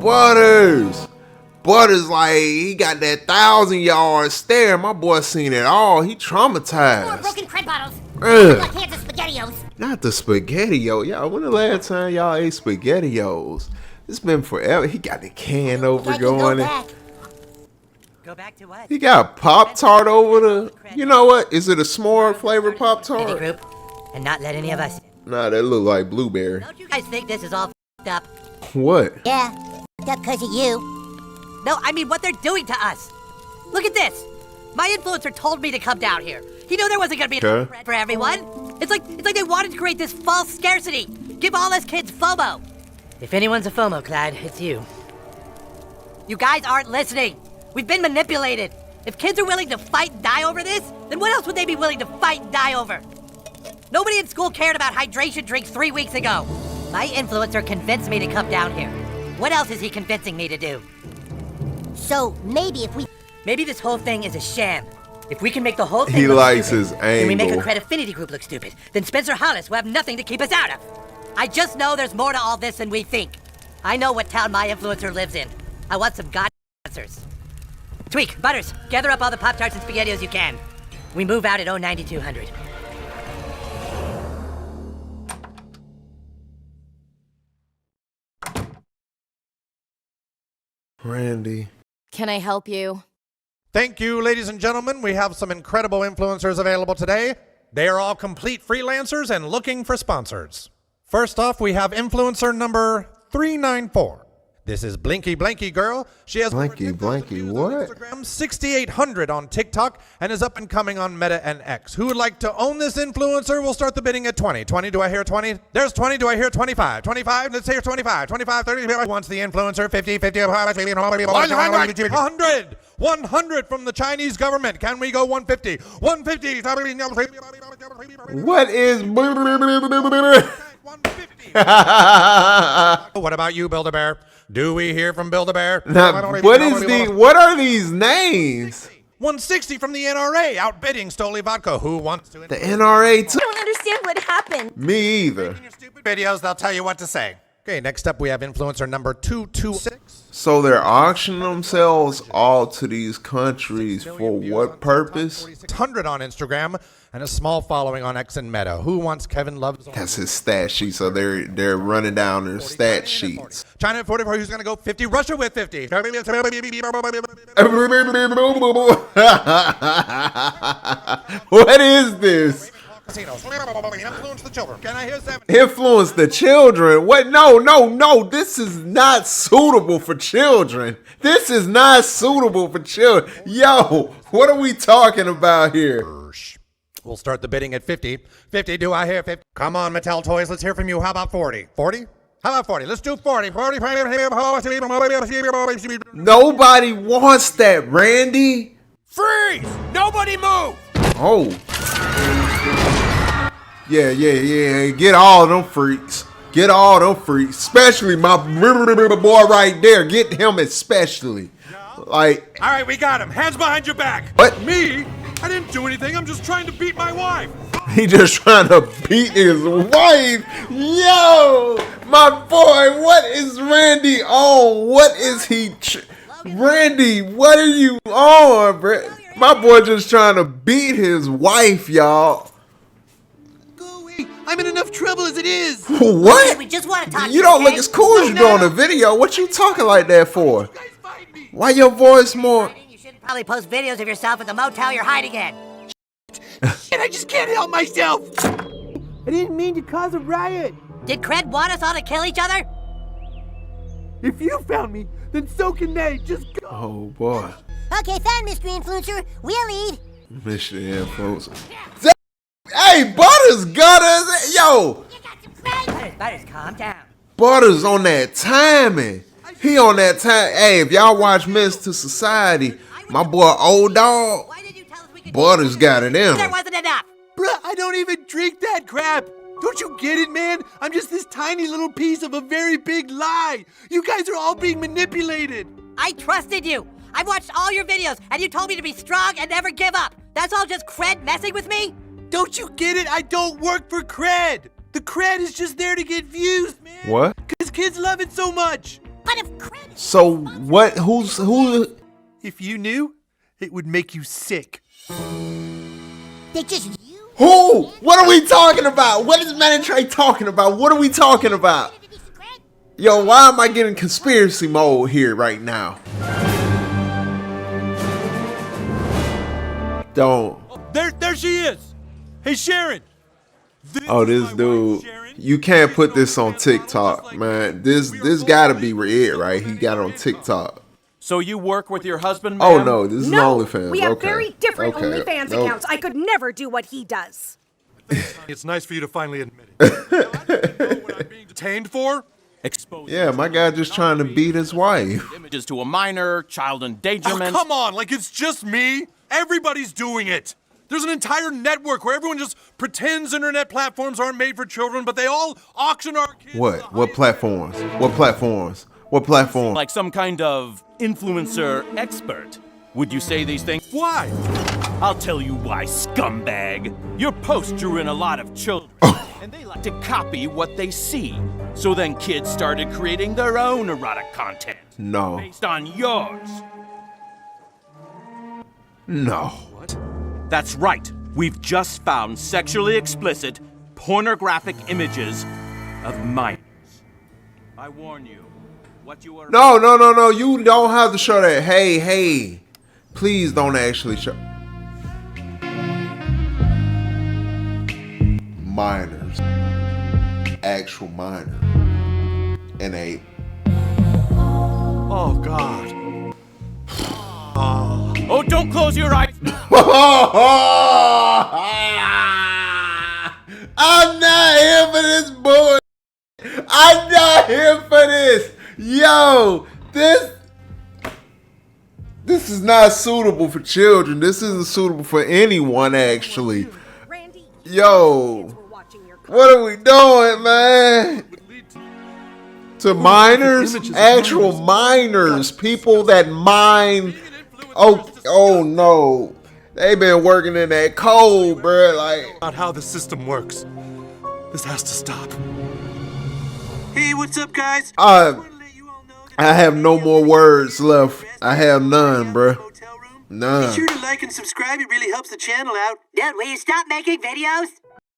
Butters, like, he got that 1,000-yard stare. My boy seen it all. He traumatized. More broken cred bottles. Ugh. Like cans of SpaghettiOs. Not the SpaghettiO. Y'all, when the last time y'all ate SpaghettiOs? It's been forever. He got the can over going. Go back to what? He got Pop-Tart over the... You know what? Is it a s'more flavored Pop-Tart? Group, and not let any of us. Nah, that look like blueberry. Don't you guys think this is all f***ed up? What? Yeah, up because of you. No, I mean what they're doing to us. Look at this. My influencer told me to come down here. He knew there wasn't gonna be enough bread for everyone. It's like they wanted to create this false scarcity. Give all us kids FOMO. If anyone's a FOMO, Clyde, it's you. You guys aren't listening. We've been manipulated. If kids are willing to fight and die over this, then what else would they be willing to fight and die over? Nobody in school cared about hydration drinks 3 weeks ago. My influencer convinced me to come down here. What else is he convincing me to do? So maybe if we... Maybe this whole thing is a sham. If we can make the whole thing He look likes stupid, his then we make a angle. cred affinity group look stupid. Then Spencer Hollis will have nothing to keep us out of. I just know there's more to all this than we think. I know what town my influencer lives in. I want some god answers. Tweak, Butters, gather up all the Pop-Tarts and SpaghettiOs you can. We move out at 09200. Randy. Can I help you? Thank you, ladies and gentlemen. We have some incredible influencers available today. They are all complete freelancers and looking for sponsors. First off, we have influencer number 394. This is Blinky Blanky Girl. She has Blanky Blanky what? Instagram, 6,800 on TikTok, and is up and coming on Meta and X. Who would like to own this influencer? We'll start the bidding at 20. 20, do I hear 20? There's 20, do I hear 25? 25, let's hear 25. 25, 30, wants the influencer, 50, 50, 100! 100 from the Chinese government. Can we go 150? 150. What is... 150. What about you, Build-A-Bear? Do we hear from Build-A-Bear? What are these names? 160 from the NRA, outbidding Stoli Vodka. Who wants to... The NRA too? I don't understand what happened. Me either. In your stupid videos, they'll tell you what to say. Okay, next up we have influencer number 226. So they're auctioning themselves all to these countries for what purpose? 100 on Instagram and a small following on X and Meta. Who wants Kevin Love's... That's his stat sheet. So they're running down their stat sheets. China at 44, who's going to go 50? Russia with 50. What is this? Influence the children. Can I hear 70? Influence the children? What? No. This is not suitable for children. This is not suitable for children. Yo, what are we talking about here? We'll start the bidding at 50. 50, do I hear 50? Come on, Mattel Toys, let's hear from you. How about 40? 40? How about 40? Let's do 40. 40. Nobody wants that, Randy. Freeze! Nobody move! Oh. Yeah. Get all them freaks. Get all them freaks. Especially my boy right there. Get him especially. Like. All right, we got him. Hands behind your back. What? Me? I didn't do anything. I'm just trying to beat my wife. He just trying to beat his wife. Yo, my boy, what is Randy on? What is he? Randy, what are you on, bro? My boy just trying to beat his wife, y'all. Go away. I'm in enough trouble as it is. What? We just want to talk. You don't look as cool as you do on the video. What you talking like that for? Why your voice more? You should probably post videos of yourself at the motel you're hiding in. And I just can't help myself. I didn't mean to cause a riot. Did Cred want us all to kill each other? If you found me, then so can they. Just go. Oh boy. Okay, fine, Mystery Influencer. We'll lead. Mr. Influencer. Hey, Butters got us. Yo. Butters, calm down. Butters on that timing. He on that time. Hey, if y'all watch Mr. Society, my boy Old Dog, Butters got it in There him. wasn't enough. Bruh, I don't even drink that crap. Don't you get it, man? I'm just this tiny little piece of a very big lie. You guys are all being manipulated. I trusted you. I've watched all your videos, and you told me to be strong and never give up. That's all just cred messing with me? Don't you get it? I don't work for cred. The cred is just there to get views, man. What? Because kids love it so much. But if cred... So what? Who? If you knew, it would make you sick. They just... Who? What are we talking about? What is Man and Trey talking about? What are we talking about? Yo, why am I getting conspiracy mode here right now? Don't. There she is. Hey, Sharon. This dude. You can't put this on TikTok, man. This gotta be it, right? He got it on TikTok. So you work with your husband, Oh ma'am? no, this is No, OnlyFans. we have Okay. very different Okay. OnlyFans Nope. accounts. I could never do what he does. It's nice for you to finally admit it. Now, I didn't know what I'm being detained for. Exposing Yeah, my guy just trying to beat his wife. images to a minor, child Oh, endangerment. come on, like it's just me? Everybody's doing it. There's an entire network where everyone just pretends internet platforms aren't made for children, but they all auction our kids. What? What platforms? What platforms? What platform? Like some kind of influencer expert. Would you say these things? Why? I'll tell you why, scumbag. Your post drew in a lot of children, and they like to copy what they see. So then kids started creating their own erotic content. No. Based on yours. No. That's right. We've just found sexually explicit, pornographic images of minors. I warn you, what you are... No, no, no, no. You don't have to show that. Hey, hey. Please don't actually show. Minors. Actual minor. And a. Oh, God. Oh, don't close your eyes! I'm not here for this boy. I'm not here for this. Yo, this is not suitable for children. This isn't suitable for anyone, actually. Yo, what are we doing, man? To minors, actual minors, people that mine. Oh no, they been working in that cold, bro. Like, Not how the system works. This has to stop. Hey, what's up, guys? I have no more words left. I have none, bro. Be None. sure to like and subscribe. It really helps the channel out. Dude, will you stop making videos?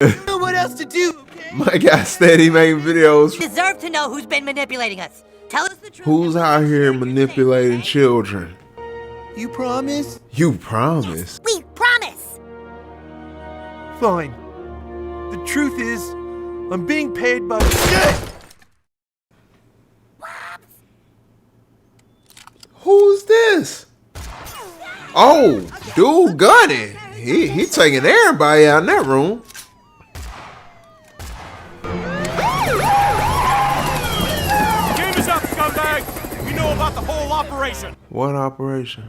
You know what else to do, okay? My guy steady making videos. You deserve to know who's been manipulating us. Tell us the truth. Who's out here manipulating children? You promise? You promise. We promise. Fine. The truth is, I'm being paid by... Shit! Who's this? Oh, dude, Gunny. He taking everybody out in that room. Game is up, scumbag! We know about the whole operation. What operation?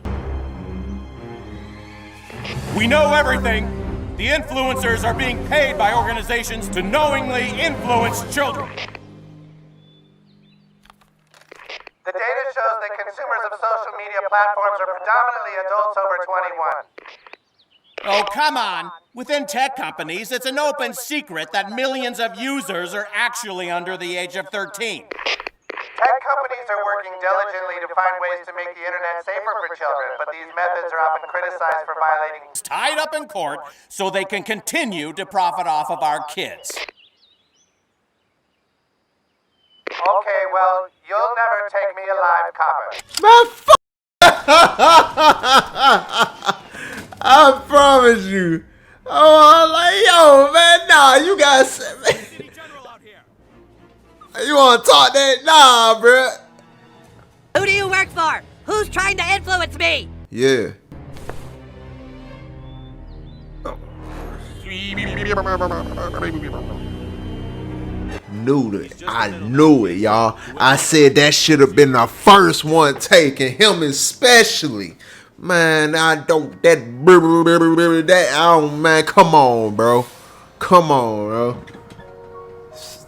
We know everything. The influencers are being paid by organizations to knowingly influence children. The data shows that consumers of social media platforms are predominantly adults over 21. Oh, come on. Within tech companies, it's an open secret that millions of users are actually under the age of 13. Tech companies are working diligently to find ways to make the internet safer for children, but these methods are often criticized for violating... Tied up in court so they can continue to profit off of our kids. Okay, well, you'll never take me alive, copper. I promise you. Oh, I'm like, yo, man, nah, you guys. You want to talk that? Nah, bruh. Who do you work for? Who's trying to influence me? Yeah. Knew it. I knew it, y'all. I said that should have been the first one taken. Him especially. Man, I don't. That. I don't, man. Come on, bro. Come on, bro.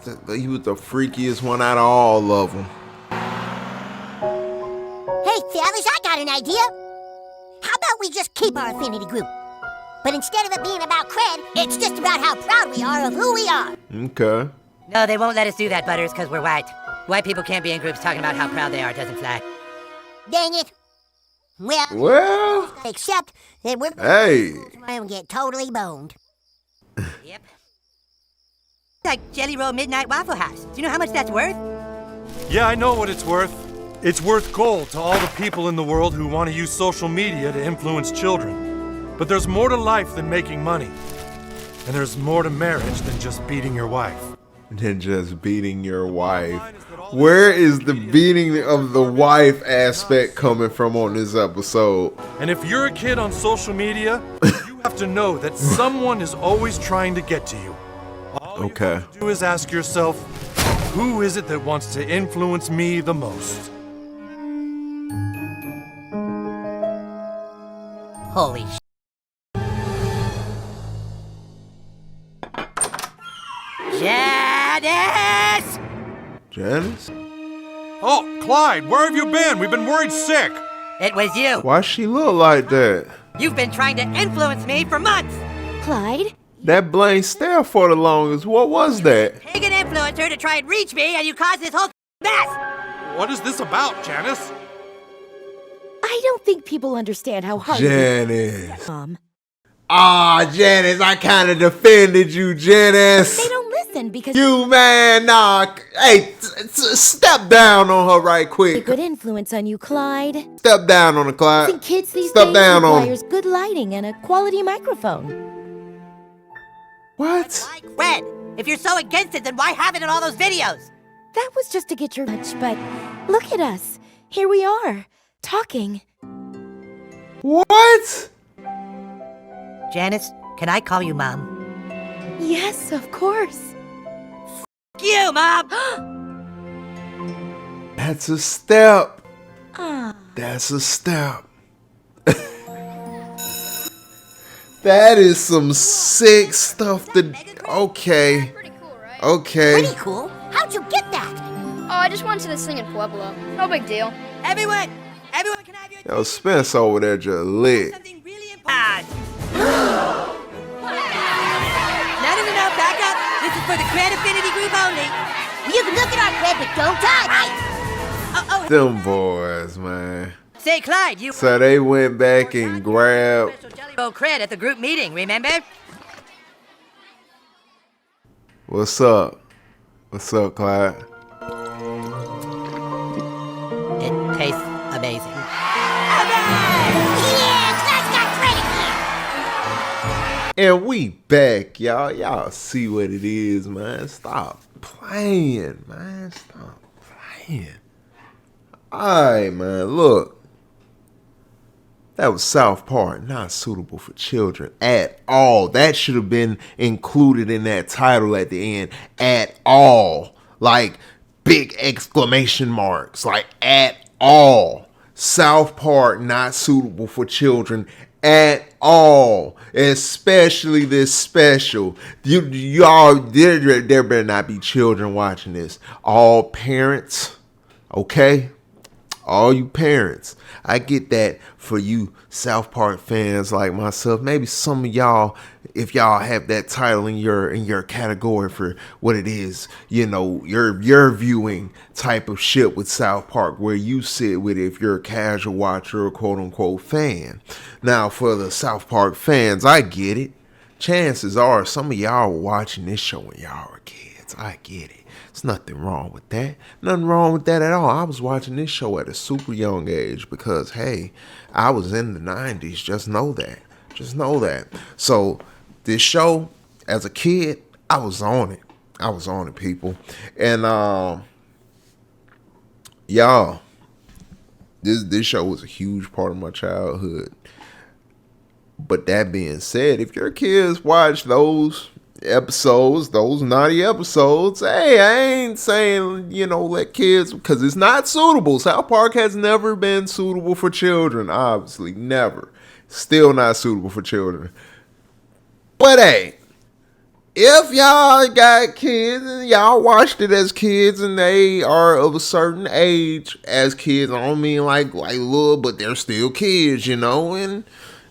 He was the freakiest one out of all of them. Hey, fellas, I got an idea. How about we just keep our affinity group? But instead of it being about cred, it's just about how proud we are of who we are. Okay. No, they won't let us do that, Butters, because we're white. White people can't be in groups talking about how proud they are. It doesn't fly. Dang it. Well. Except that we're Hey. get totally boned. Yep. Like Jelly Roll Midnight Waffle House. Do you know how much that's worth? Yeah, I know what it's worth. It's worth gold to all the people in the world who want to use social media to influence children. But there's more to life than making money. And there's more to marriage than just beating your wife. Than just beating your wife. Where is the beating of the wife aspect coming from on this episode? And if you're a kid on social media, you have to know that someone is always trying to get to you. All you have to do is ask yourself, who is it that wants to influence me the most? Holy sh**. Janice! Janice? Oh, Clyde, where have you been? We've been worried sick. It was you. Why she look like that? You've been trying to influence me for months. Clyde? That blank stare for the longest. What was that? Take an influencer to try and reach me, and you caused this whole mess. What is this about, Janice? I don't think people understand how hard Janice. Mom. Janice, I kind of defended you, Janice. They don't listen because you, man, nah. Hey, step down on her right quick. a good influence on you, Clyde. Step down on her, Clyde. Think kids these Step days down on requires good lighting and a quality microphone. What? Like red. If you're so against it, then why have it in all those videos? That was just to get your much, but look at us. Here we are, talking. What? Janice, can I call you Mom? Yes, of course. F you, Mom! That's a step. Ah. That's a step. That is some sick stuff to... Okay. Okay. Pretty cool. How'd you get that? Oh, I just went to this thing in Pueblo. No big deal. Everyone can have your... Yo, Spence over there just lit. Something really important. No, back up. This is for the Cred Affinity Group only. You can look at our cred, but don't touch. Them boys, man. Say, Clyde, you... So they went back and grabbed... Jelly Roll Cred at the group meeting, remember? What's up? What's up, Clyde? It tastes amazing. And we back, y'all. Y'all see what it is, man. Stop playing, man. Stop playing. Alright, man. Look. That was South Park. Not suitable for children at all. That should have been included in that title at the end. At all. Like, big exclamation marks. Like, at all. South Park not suitable for children at all, especially this special. Y'all, there better not be children watching this. All parents, okay? All you parents. I get that for you South Park fans like myself. Maybe some of y'all, if y'all have that title in your category for what it is, you know, your viewing type of shit with South Park, where you sit with it if you're a casual watcher or quote unquote fan. Now for the South Park fans, I get it. Chances are some of y'all were watching this show when y'all were kids. I get it. There's nothing wrong with that. Nothing wrong with that at all. I was watching this show at a super young age because, hey, I was in the 90s. Just know that. Just know that. So this show, as a kid, I was on it. I was on it, people. And y'all, this show was a huge part of my childhood. But that being said, if your kids watch those episodes, those naughty episodes, hey, I ain't saying, you know, let kids, because it's not suitable. South Park has never been suitable for children, obviously, never. Still not suitable for children. But hey, if y'all got kids and y'all watched it as kids and they are of a certain age as kids, I don't mean like little, but they're still kids, you know, and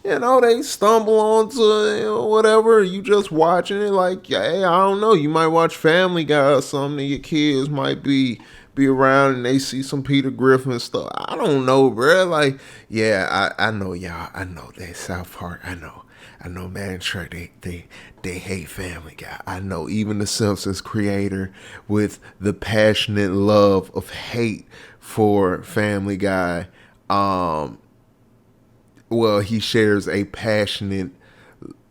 you know they stumble onto whatever, you just watching it like, hey, I don't know, you might watch Family Guy or something, and your kids might be around and they see some Peter Griffin stuff. I don't know, bro. Like, yeah, I know y'all. I know that South Park. I know, man. Sure, they hate Family Guy. I know even the Simpsons creator with the passionate love of hate for Family Guy. Well, he shares a passionate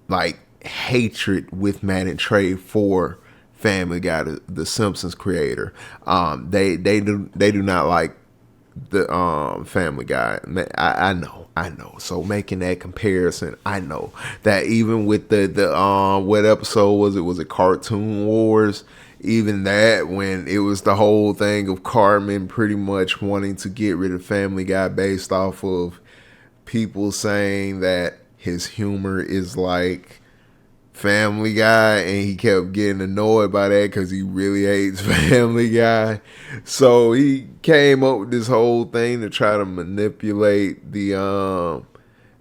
like hatred with Matt and Trey for Family Guy, the Simpsons creator. They do not like the Family Guy. I know. So making that comparison, I know that even with the what episode was it? Was it Cartoon Wars? Even that, when it was the whole thing of Cartman pretty much wanting to get rid of Family Guy based off of people saying that his humor is like Family Guy, and he kept getting annoyed by that because he really hates Family Guy. So he came up with this whole thing to try to manipulate the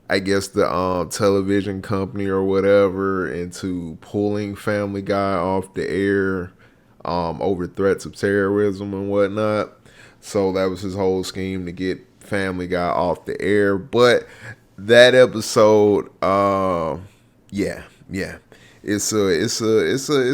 I guess the television company or whatever into pulling Family Guy off the air over threats of terrorism and whatnot. So that was his whole scheme to get Family Guy off the air. But that episode, yeah. It's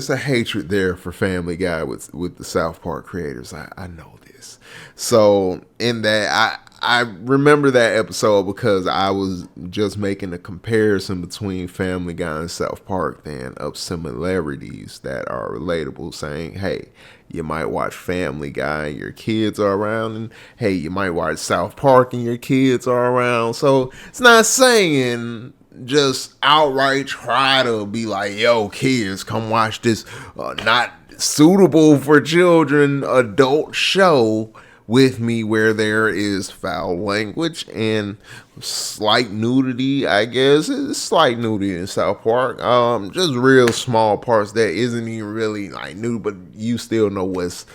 a hatred there for Family Guy with the South Park creators. I know this. So in that, I remember that episode because I was just making a comparison between Family Guy and South Park then of similarities that are relatable, saying, hey, you might watch Family Guy and your kids are around, and hey, you might watch South Park and your kids are around. So it's not saying just outright try to be like, yo, kids, come watch this not suitable for children adult show with me where there is foul language and slight nudity. I guess it's slight nudity in South Park, just real small parts that isn't even really like nude, but you still know what's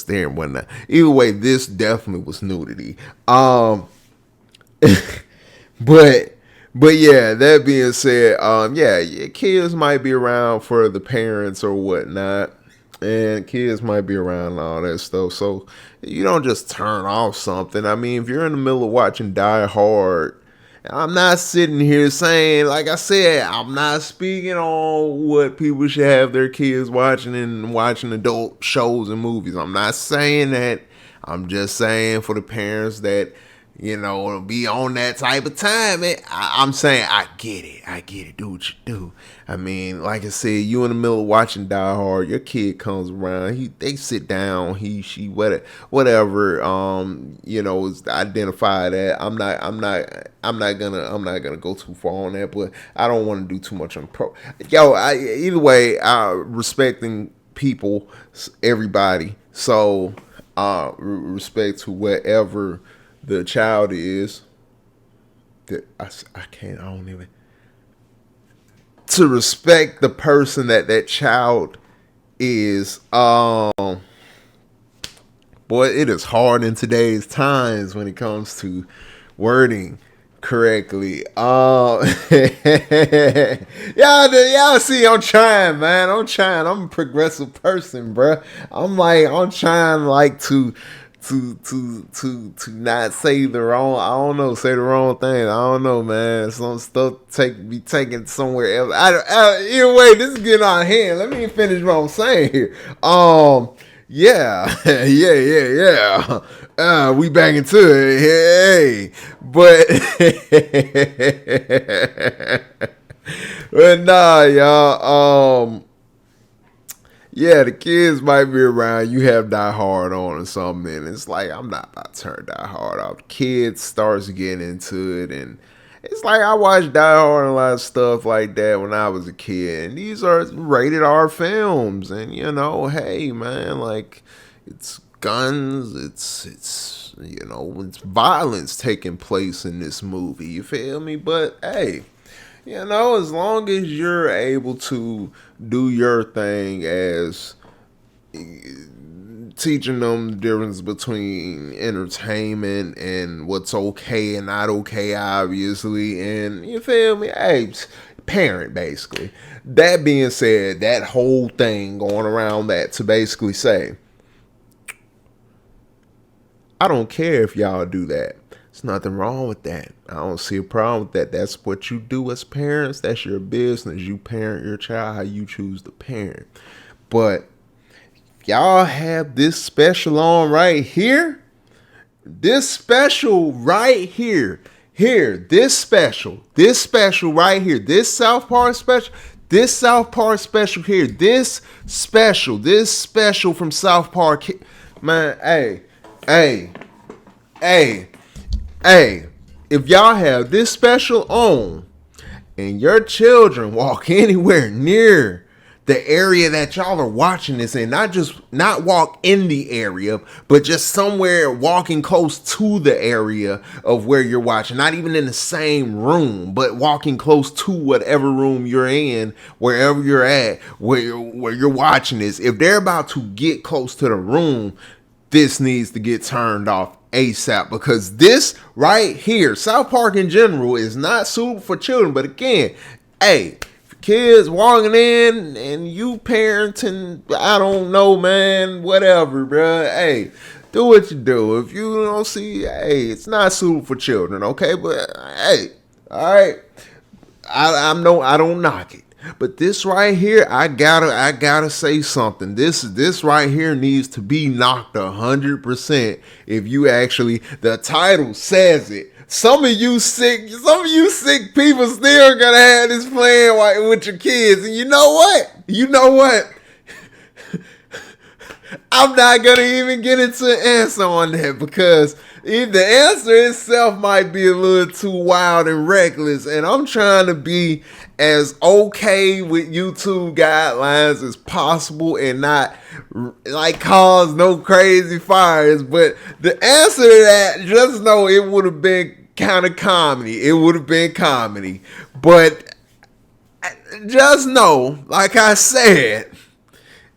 there and whatnot. Either way, this definitely was nudity. But yeah, that being said, yeah, kids might be around for the parents or whatnot, and kids might be around and all that stuff. So you don't just turn off something. I mean, if you're in the middle of watching Die Hard, I'm not sitting here saying, like I said, I'm not speaking on what people should have their kids watching and watching adult shows and movies. I'm not saying that. I'm just saying for the parents that, you know, be on that type of time. I'm saying I get it. Do what you do. I mean, like I said, you in the middle of watching Die Hard, your kid comes around, they sit down, he, she, whatever, you know, is identify that. I'm not gonna go too far on that, but I don't want to do too much on either way, respecting people, everybody. So, respect to whatever the child is, that I don't even, to respect the person that child is. Boy, it is hard in today's times when it comes to wording correctly. Y'all see, I'm trying, man. I'm a progressive person, bruh. I'm trying like to not say the wrong, say the wrong thing. I don't know, man. Some stuff be taken somewhere else. Either way, this is getting out of hand. Let me finish what I'm saying here. Yeah. We back into it. Hey, but but nah, y'all. Yeah, the kids might be around. You have Die Hard on or something, and it's like, I'm not about to turn Die Hard off. The kids starts getting into it, and it's like I watched Die Hard and a lot of stuff like that when I was a kid. And these are rated R films, and you know, hey man, like it's guns, it's you know, it's violence taking place in this movie. You feel me? But hey, You know, as long as you're able to do your thing as teaching them the difference between entertainment and what's okay and not okay, obviously, and you feel me? Hey, parent, basically. That being said, that whole thing going around that to basically say, I don't care if y'all do that. There's nothing wrong with that. I don't see a problem with that. That's what you do as parents. That's your business. You parent your child how you choose to parent. But y'all have this special on right here. This special right here. This special right here. This South Park special. This South Park special here. This special from South Park. Man, hey. If y'all have this special on and your children walk anywhere near the area that y'all are watching this in, not walk in the area, but just somewhere walking close to the area of where you're watching, not even in the same room, but walking close to whatever room you're in, wherever you're at, where you're watching this. If they're about to get close to the room, this needs to get turned off ASAP, because this right here, South Park in general, is not suitable for children. But again, hey, kids walking in and you parenting, I don't know, man, whatever, bro. Hey, do what you do. If you don't see, hey, it's not suitable for children, okay? But hey, all right, I don't knock it. But this right here, I gotta say something. This right here needs to be knocked 100%. If you actually, the title says it. Some of you sick people still gonna have this playing with your kids. And you know what? I'm not gonna even get into an answer on that, because the answer itself might be a little too wild and reckless, and I'm trying to be as okay with YouTube guidelines as possible and not like cause no crazy fires. But the answer to that, just know it would have been kind of comedy. It would have been comedy. But just know, like I said,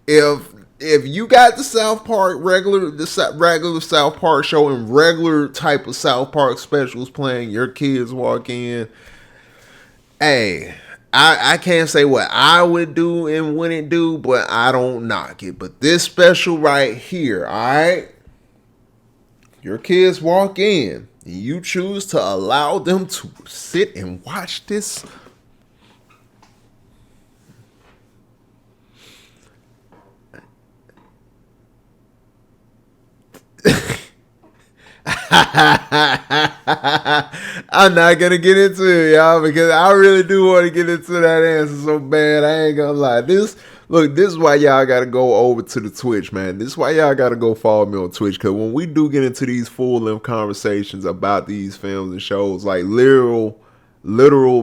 if you got the South Park regular South Park show and regular type of South Park specials playing, your kids walk in, hey, I can't say what I would do and wouldn't do, but I don't knock it. But this special right here, all right, your kids walk in and you choose to allow them to sit and watch this, I'm not gonna get into it, y'all, because I really do want to get into that answer so bad. I ain't gonna lie. This is why y'all gotta go over to the Twitch, man. This is why y'all gotta go follow me on Twitch, because when we do get into these full-length conversations about these films and shows, like literal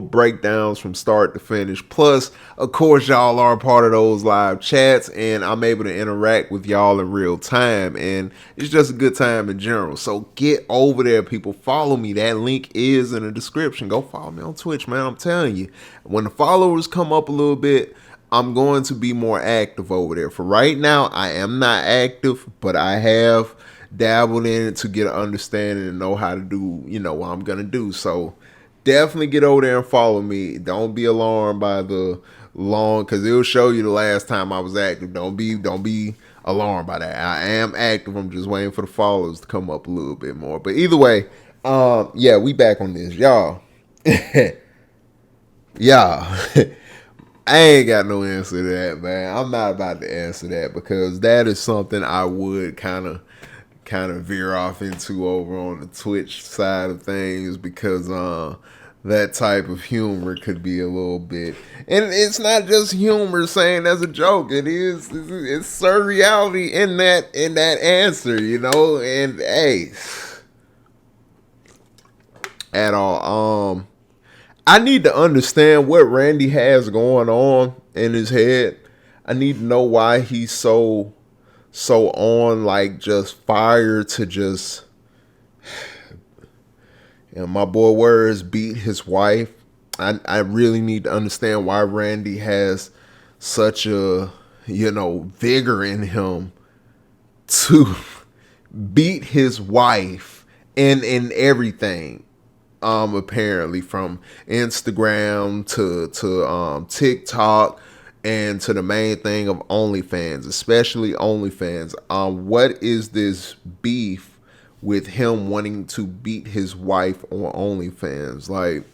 breakdowns from start to finish. Plus, of course, y'all are part of those live chats, and I'm able to interact with y'all in real time, and it's just a good time in general. So get over there, people. Follow me. That link is in the description. Go follow me on Twitch, man. I'm telling you, when the followers come up a little bit, I'm going to be more active over there. For right now, I am not active, but I have dabbled in it to get an understanding and know how to do, what I'm gonna do. So definitely get over there and follow me. Don't be alarmed by the long, because it'll show you the last time I was active. Don't be alarmed by that. I am active. I'm just waiting for the followers to come up a little bit more. But either way, yeah, we back on this, y'all. Y'all, I ain't got no answer to that, man. I'm not about to answer that, because that is something I would kind of veer off into over on the Twitch side of things, because that type of humor could be a little bit, and it's not just humor saying as a joke. It's surreality in that answer, and hey, at all. I need to understand what Randy has going on in his head. I need to know why he's so on, like, just fire to just, my boy Words beat his wife. I really need to understand why Randy has such a, vigor in him to beat his wife in everything. Apparently from Instagram to TikTok and to the main thing of OnlyFans, especially OnlyFans. What is this beef with him wanting to beat his wife on OnlyFans? Like,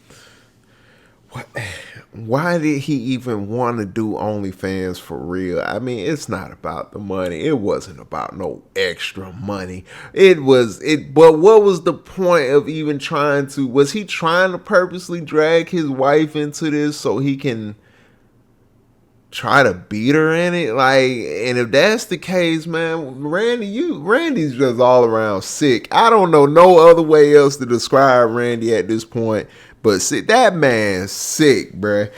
why did he even want to do OnlyFans for real? I mean, it's not about the money. It wasn't about no extra money. But what was the point of even was he trying to purposely drag his wife into this so he can try to beat her in it? Like, and if that's the case, man, Randy's just all around sick. I don't know no other way else to describe Randy at this point. But see, that man's sick, bruh.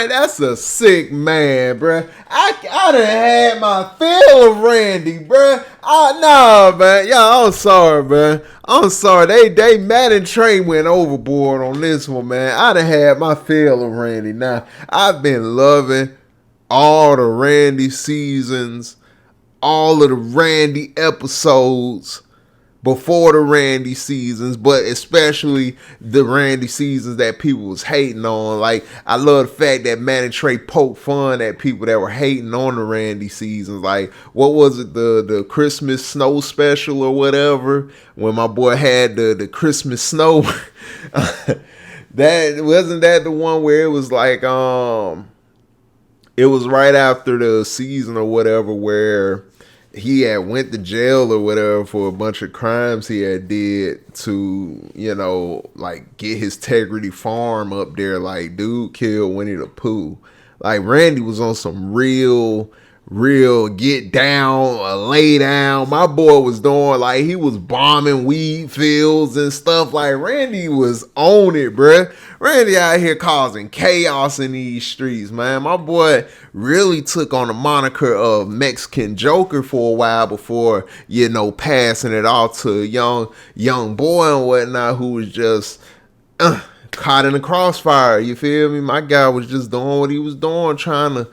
That's a sick man, bruh. I done had my fill of Randy, bruh. Nah, man. Yo, I'm sorry, bruh. I'm sorry. They Maaaannn Trey went overboard on this one, man. I done had my fill of Randy. Now, I've been loving all the Randy seasons, all of the Randy episodes before the Randy seasons, but especially the Randy seasons that people was hating on. Like, I love the fact that Maaannn Trey poked fun at people that were hating on the Randy seasons. Like, what was it, the Christmas snow special or whatever, when my boy had the Christmas snow. That wasn't that the one where it was like it was right after the season or whatever where he had went to jail or whatever for a bunch of crimes he had did to, like, get his Integrity Farm up there. Like, dude killed Winnie the Pooh. Like, Randy was on some real get down, lay down. My boy was doing, like, he was bombing weed fields and stuff. Like, Randy was on it, bruh. Randy out here causing chaos in these streets, man. My boy really took on the moniker of Mexican Joker for a while before, passing it off to a young boy and whatnot who was just caught in the crossfire. You feel me? My guy was just doing what he was doing, trying to,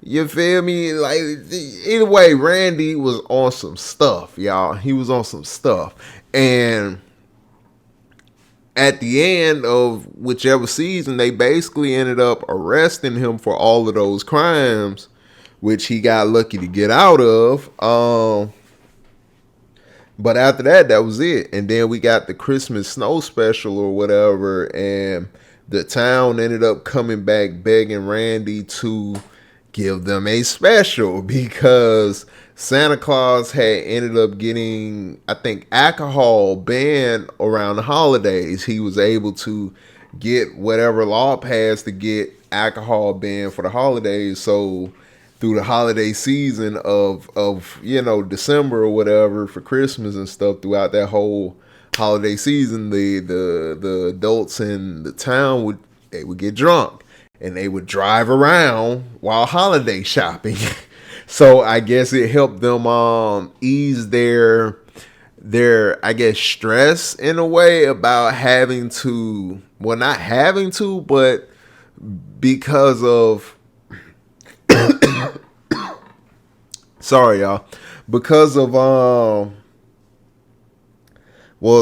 you feel me? Like, either way, Randy was on some stuff, y'all. He was on some stuff. And at the end of whichever season, they basically ended up arresting him for all of those crimes, which he got lucky to get out of. But after that was it. And then we got the Christmas snow special or whatever, and the town ended up coming back begging Randy to give them a special because Santa Claus had ended up getting, I think, alcohol banned around the holidays. He was able to get whatever law passed to get alcohol banned for the holidays. So through the holiday season of December or whatever for Christmas and stuff, throughout that whole holiday season, the adults in the town would get drunk and they would drive around while holiday shopping. So I guess it helped them ease their I guess stress in a way about having to, well, not having to, but because of sorry y'all, because of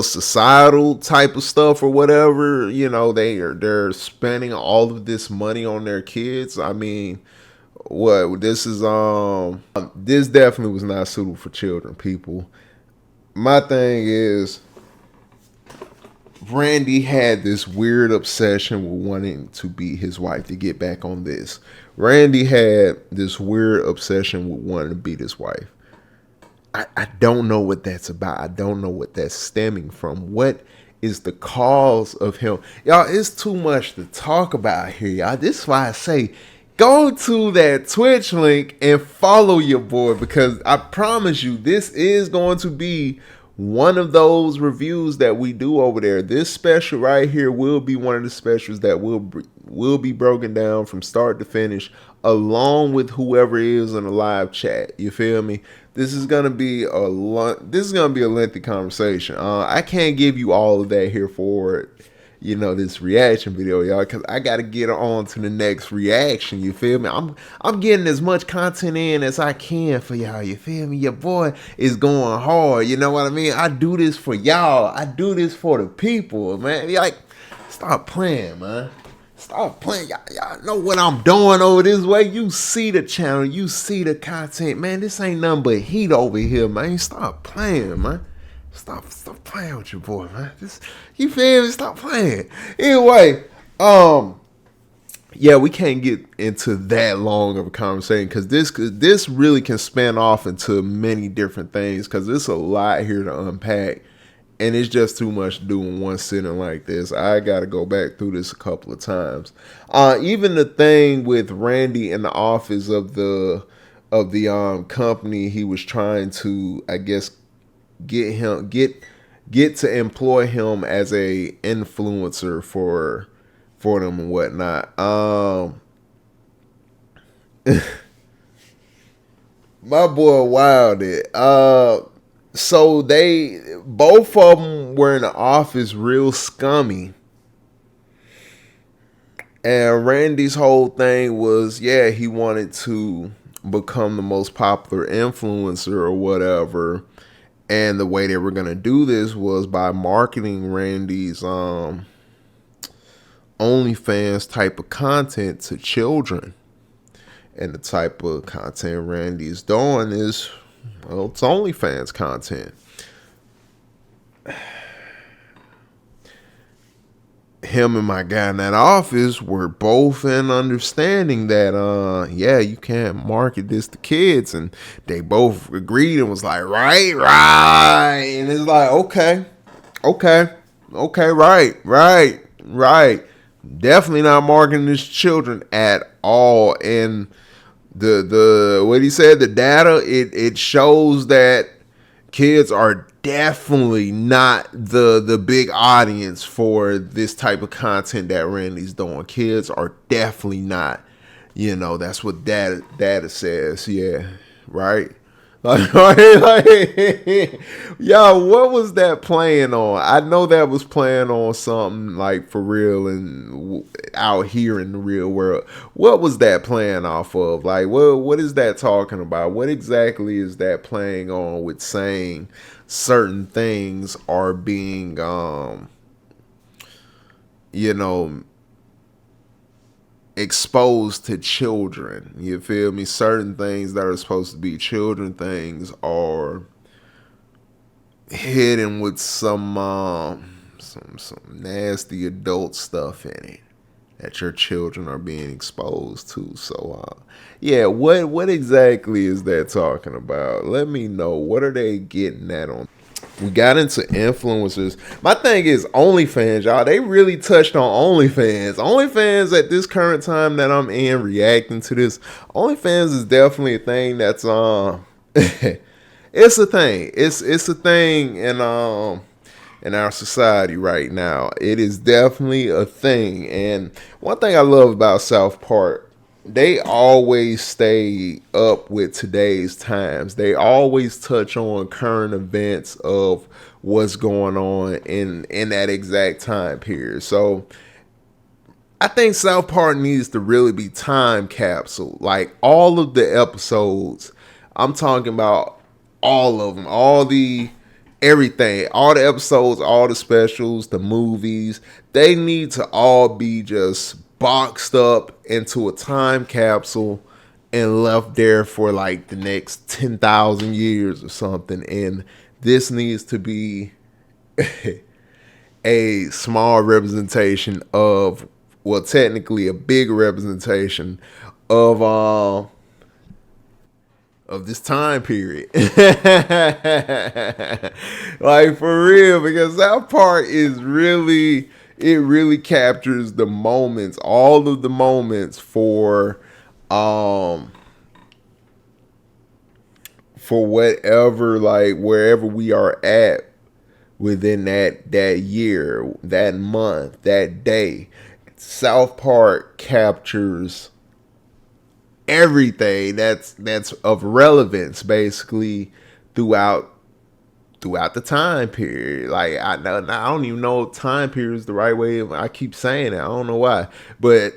societal type of stuff or whatever, they're spending all of this money on their kids. I mean, this definitely was not suitable for children, people. My thing is, Randy had this weird obsession with wanting to beat his wife, to get back on this. Randy had this weird obsession with wanting to beat his wife. I don't know what that's about. I don't know what that's stemming from. What is the cause of him? Y'all, it's too much to talk about here, y'all. This is why I say, go to that Twitch link and follow your boy, because I promise you, this is going to be one of those reviews that we do over there. This special right here will be one of the specials that will be broken down from start to finish, along with whoever is in the live chat. You feel me? This is gonna be a lengthy conversation. I can't give you all of that here for this reaction video, y'all, because I gotta get on to the next reaction. You feel me? I'm getting as much content in as I can for y'all. You feel me? Your boy is going hard. You know what I mean? I do this for y'all. I do this for the people, man. Like, stop playing, man. Stop playing. Y'all know what I'm doing over this way. You see the channel. You see the content, man. This ain't nothing but heat over here, man. Stop playing, man. Stop playing with your boy, man. You feel me? Stop playing. Anyway, yeah, we can't get into that long of a conversation because this really can span off into many different things because there's a lot here to unpack, and it's just too much to do in one sitting like this. I got to go back through this a couple of times. Even the thing with Randy in the office of the company he was trying to, I guess, get to employ him as a influencer for them and whatnot. My boy wilded. So both of them were in the office real scummy. And Randy's whole thing was, yeah, he wanted to become the most popular influencer or whatever. And the way they were going to do this was by marketing Randy's OnlyFans type of content to children. And the type of content Randy's doing is, well, it's OnlyFans content. Him and my guy in that office were both in understanding that, yeah, you can't market this to kids. And they both agreed and was like, right. And it's like, okay, right. Definitely not marketing this to children at all. And the what he said, the data, it shows that kids are definitely not the big audience for this type of content that Randy's doing. Kids are definitely not. That's what data says. Yeah, right. Like, yo, what was that playing on? I know that was playing on something like for real and out here in the real world. What was that playing off of? Like, what is that talking about? What exactly is that playing on with saying certain things are being, exposed to children? You feel me? Certain things that are supposed to be children things are hidden with some nasty adult stuff in it that your children are being exposed to. So yeah, what exactly is that talking about? Let me know. What are they getting at on? We got into influencers. My thing is OnlyFans, y'all. They really touched on OnlyFans. OnlyFans at this current time that I'm in, reacting to this, OnlyFans is definitely a thing that's it's a thing. It's a thing in our society right now. It is definitely a thing. And one thing I love about South Park, they always stay up with today's times. They always touch on current events of what's going on in that exact time period. So I think South Park needs to really be time capsule. Like all of the episodes, I'm talking about all of them, everything, all the episodes, all the specials, the movies, they need to all be just boxed up into a time capsule and left there for like the next 10,000 years or something. And this needs to be a small representation of, well, technically a big representation of this time period. Like for real, because that part is really, it really captures the moments, all of the moments for whatever, like wherever we are at within that year, that month, that day. South Park captures everything that's of relevance basically throughout throughout the time period. Like I don't even know if time period is the right way. I keep saying it. I don't know why, but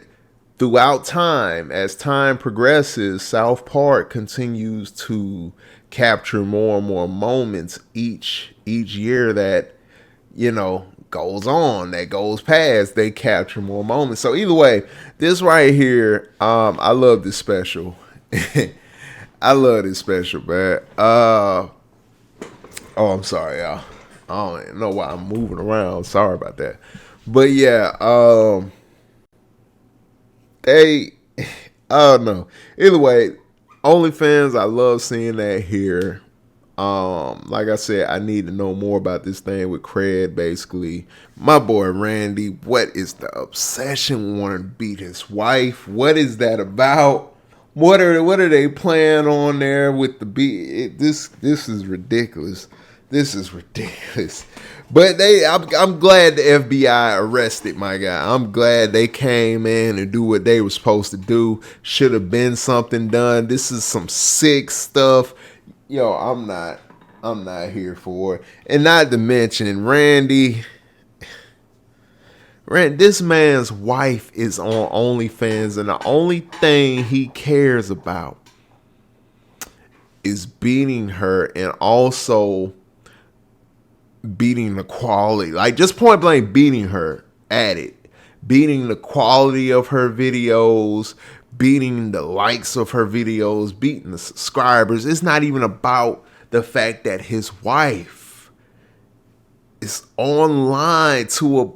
throughout time, as time progresses, South Park continues to capture more and more moments each year that, you know, goes on, that goes past. They capture more moments. So either way, this right here, I love this special. I love this special, man. Oh, I'm sorry, y'all. I don't even know why I'm moving around. Sorry about that. But yeah, I don't know. Either way, OnlyFans, I love seeing that here. Like I said, I need to know more about this thing with Craig. Basically, my boy Randy, what is the obsession wanting to beat his wife? What is that about? What are they playing on there with the beat? This is ridiculous. This is ridiculous. But I'm glad the FBI arrested my guy. I'm glad they came in and do what they were supposed to do. Should have been something done. This is some sick stuff. Yo, I'm not here for it. And not to mention Randy, this man's wife is on OnlyFans, and the only thing he cares about is beating her and also beating the quality. Like, just point blank beating her at it. Beating the quality of her videos, beating the likes of her videos, beating the subscribers. It's not even about the fact that his wife is online to a...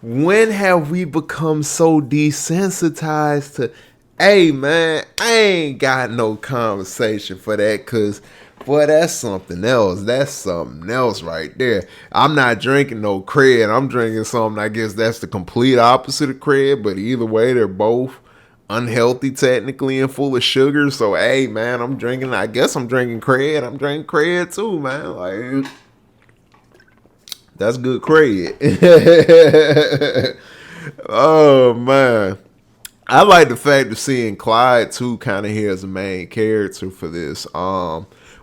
When have we become so desensitized to, hey man, I ain't got no conversation for that, because boy, that's something else. That's something else right there. I'm not drinking no Cred. I'm drinking something, I guess that's the complete opposite of Cred, but either way, they're both unhealthy technically and full of sugar. So hey man, I guess I'm drinking Cred. I'm drinking Cred too, man. Like, that's good Cred. Oh man, I like the fact of seeing Clyde too, kind of here as a main character for this.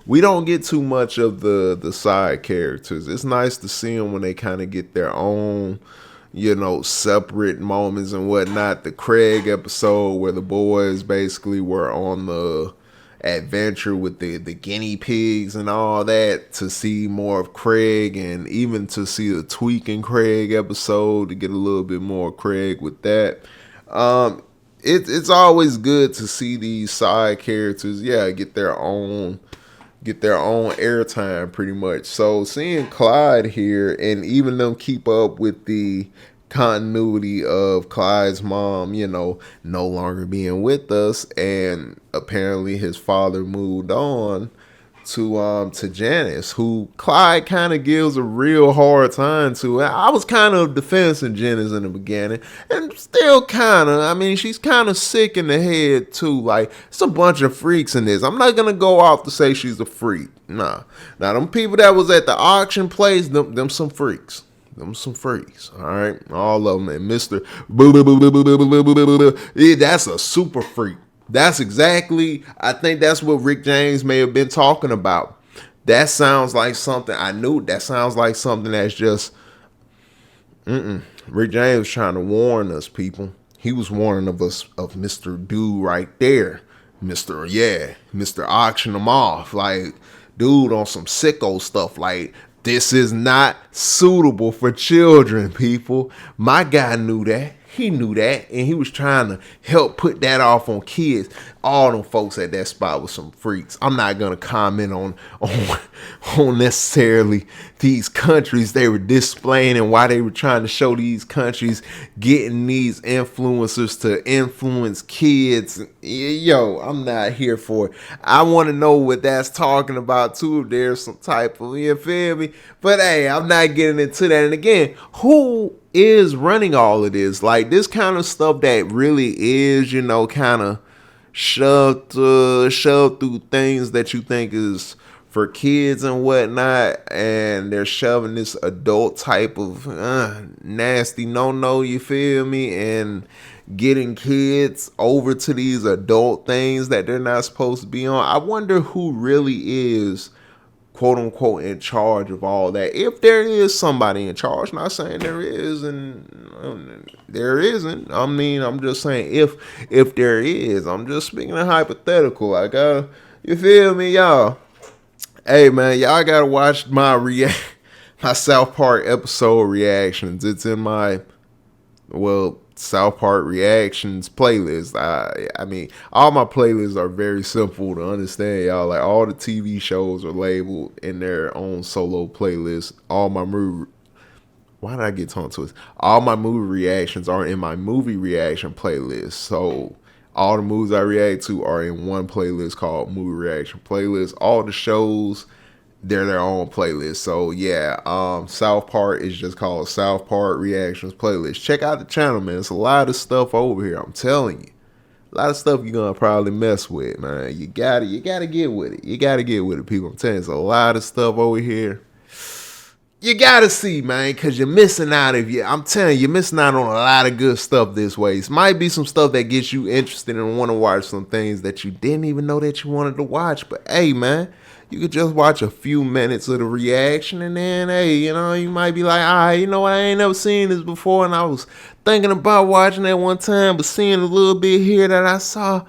We don't get too much of the side characters. It's nice to see them when they kind of get their own, you know, separate moments and whatnot. The Craig episode where the boys basically were on the adventure with the guinea pigs and all that, to see more of Craig, and even to see the Tweaking Craig episode to get a little bit more Craig with that. It's always good to see these side characters, get their own airtime pretty much. So seeing Clyde here and even them keep up with the continuity of Clyde's mom, you know, no longer being with us, and apparently his father moved on to Janice, who Clyde kind of gives a real hard time to. I was kind of defending Janice in the beginning, and still kind of. I mean, she's kind of sick in the head too. Like, it's a bunch of freaks in this. I'm not gonna go off to say she's a freak. Nah, now them people that was at the auction place, them some freaks. Them some freaks, all right, all of them. And Mr. Yeah, that's a super freak. That's exactly, I think that's what Rick James may have been talking about. That sounds like something, I knew that sounds like something that's just, Rick James was trying to warn us, people. He was warning of us, of Mr. Dude right there. Mr. Auction them off. Like, dude on some sicko stuff. Like, this is not suitable for children, people. My guy knew that. He knew that, and he was trying to help put that off on kids. All them folks at that spot was some freaks. I'm not gonna comment on necessarily these countries they were displaying and why they were trying to show these countries getting these influencers to influence kids. Yo, I'm not here for it. I want to know what that's talking about too. If there's some type of, you feel me? But hey, I'm not getting into that. And again, who is running all of this? Like, this kind of stuff that really is, you know, kind of shoved through things that you think is for kids and whatnot, and they're shoving this adult type of nasty no, you feel me, and getting kids over to these adult things that they're not supposed to be on. I wonder who really is quote unquote in charge of all that. If there is somebody in charge, not saying there is and there isn't. I mean, I'm just saying if there is, I'm just speaking in hypothetical. Like, you feel me, y'all? Hey man, y'all gotta watch my South Park episode reactions. It's in my South Park reactions playlist. I mean, all my playlists are very simple to understand, y'all. Like, all the TV shows are labeled in their own solo playlist. All my movie, why did I get tongue twisted? All my movie reactions are in my movie reaction playlist. So all the movies I react to are in one playlist called movie reaction playlist. All the shows, they're their own playlist. So yeah, South Park is just called South Park Reactions Playlist. Check out the channel, man. It's a lot of stuff over here. I'm telling you, a lot of stuff you're gonna probably mess with, man. You gotta get with it. You gotta get with it, people. I'm telling you, there's a lot of stuff over here you gotta see, man, because you're missing out. I'm telling you, you're missing out on a lot of good stuff this way. It might be some stuff that gets you interested and want to watch some things that you didn't even know that you wanted to watch. But hey, man, you could just watch a few minutes of the reaction, and then, hey, you know, you might be like, all right, you know what, I ain't never seen this before, and I was thinking about watching that one time, but seeing a little bit here that I saw,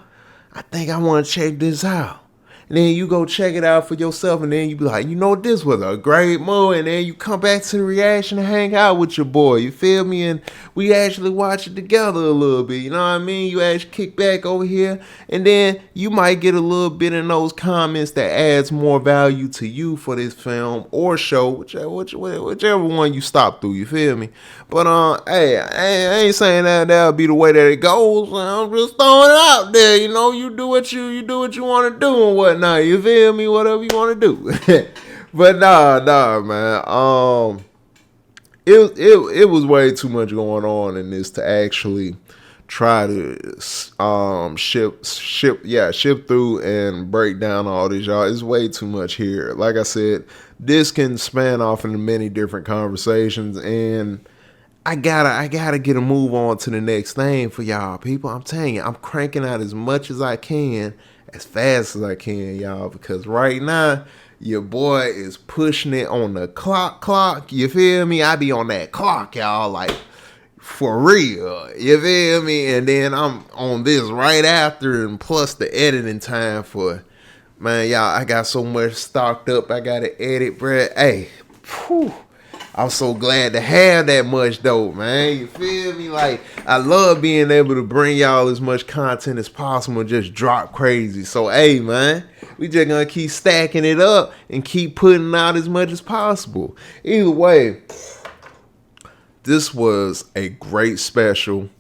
I think I want to check this out. And then you go check it out for yourself, and then you be like, you know, this was a great movie. And then you come back to the reaction and hang out with your boy. You feel me? And we actually watch it together a little bit. You know what I mean? You actually kick back over here, and then you might get a little bit in those comments that adds more value to you for this film or show, whichever one you stop through. You feel me? But hey, I ain't saying that'll be the way that it goes. I'm just throwing it out there. You know, you do what you want to do and whatnot. You feel me? Whatever you want to do. But nah, man. It was way too much going on in this to actually try to ship through and break down all this, y'all. It's way too much here. Like I said, this can span off into many different conversations, and I gotta get a move on to the next thing for y'all, people. I'm telling you, I'm cranking out as much as I can, as fast as I can, y'all, because right now your boy is pushing it on the clock. You feel me? I be on that clock, y'all, like for real. You feel me? And then I'm on this right after, and plus the editing time for, man, y'all, I got so much stocked up. I gotta edit, bruh. Hey, whew. I'm so glad to have that much though, man. You feel me? Like, I love being able to bring y'all as much content as possible and just drop crazy. So, hey, man, we just gonna keep stacking it up and keep putting out as much as possible. Either way, this was a great special.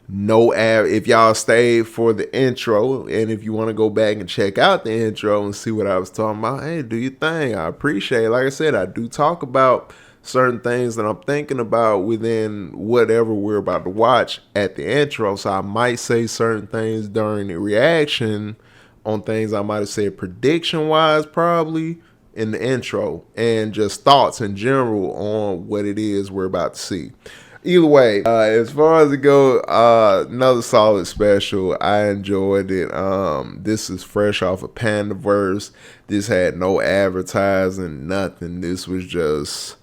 No ad. If y'all stayed for the intro, and if you want to go back and check out the intro and see what I was talking about, hey, do your thing. I appreciate it. Like I said, I do talk about certain things that I'm thinking about within whatever we're about to watch at the intro. So I might say certain things during the reaction on things I might have said prediction wise, probably in the intro, and just thoughts in general on what it is we're about to see. Either way, as far as it goes, another solid special. I enjoyed it. This is fresh off of Pandaverse. This had no advertising, nothing. This was just,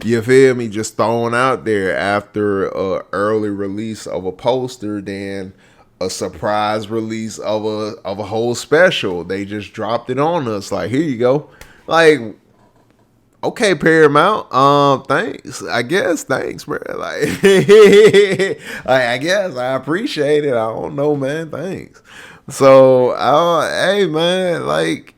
you feel me, just thrown out there after a early release of a poster, then a surprise release of a whole special. They just dropped it on us, like, here you go. Like, okay, Paramount, thanks, I guess, thanks, bro. Like, I guess, I appreciate it. I don't know, man, thanks. So, hey, man, like,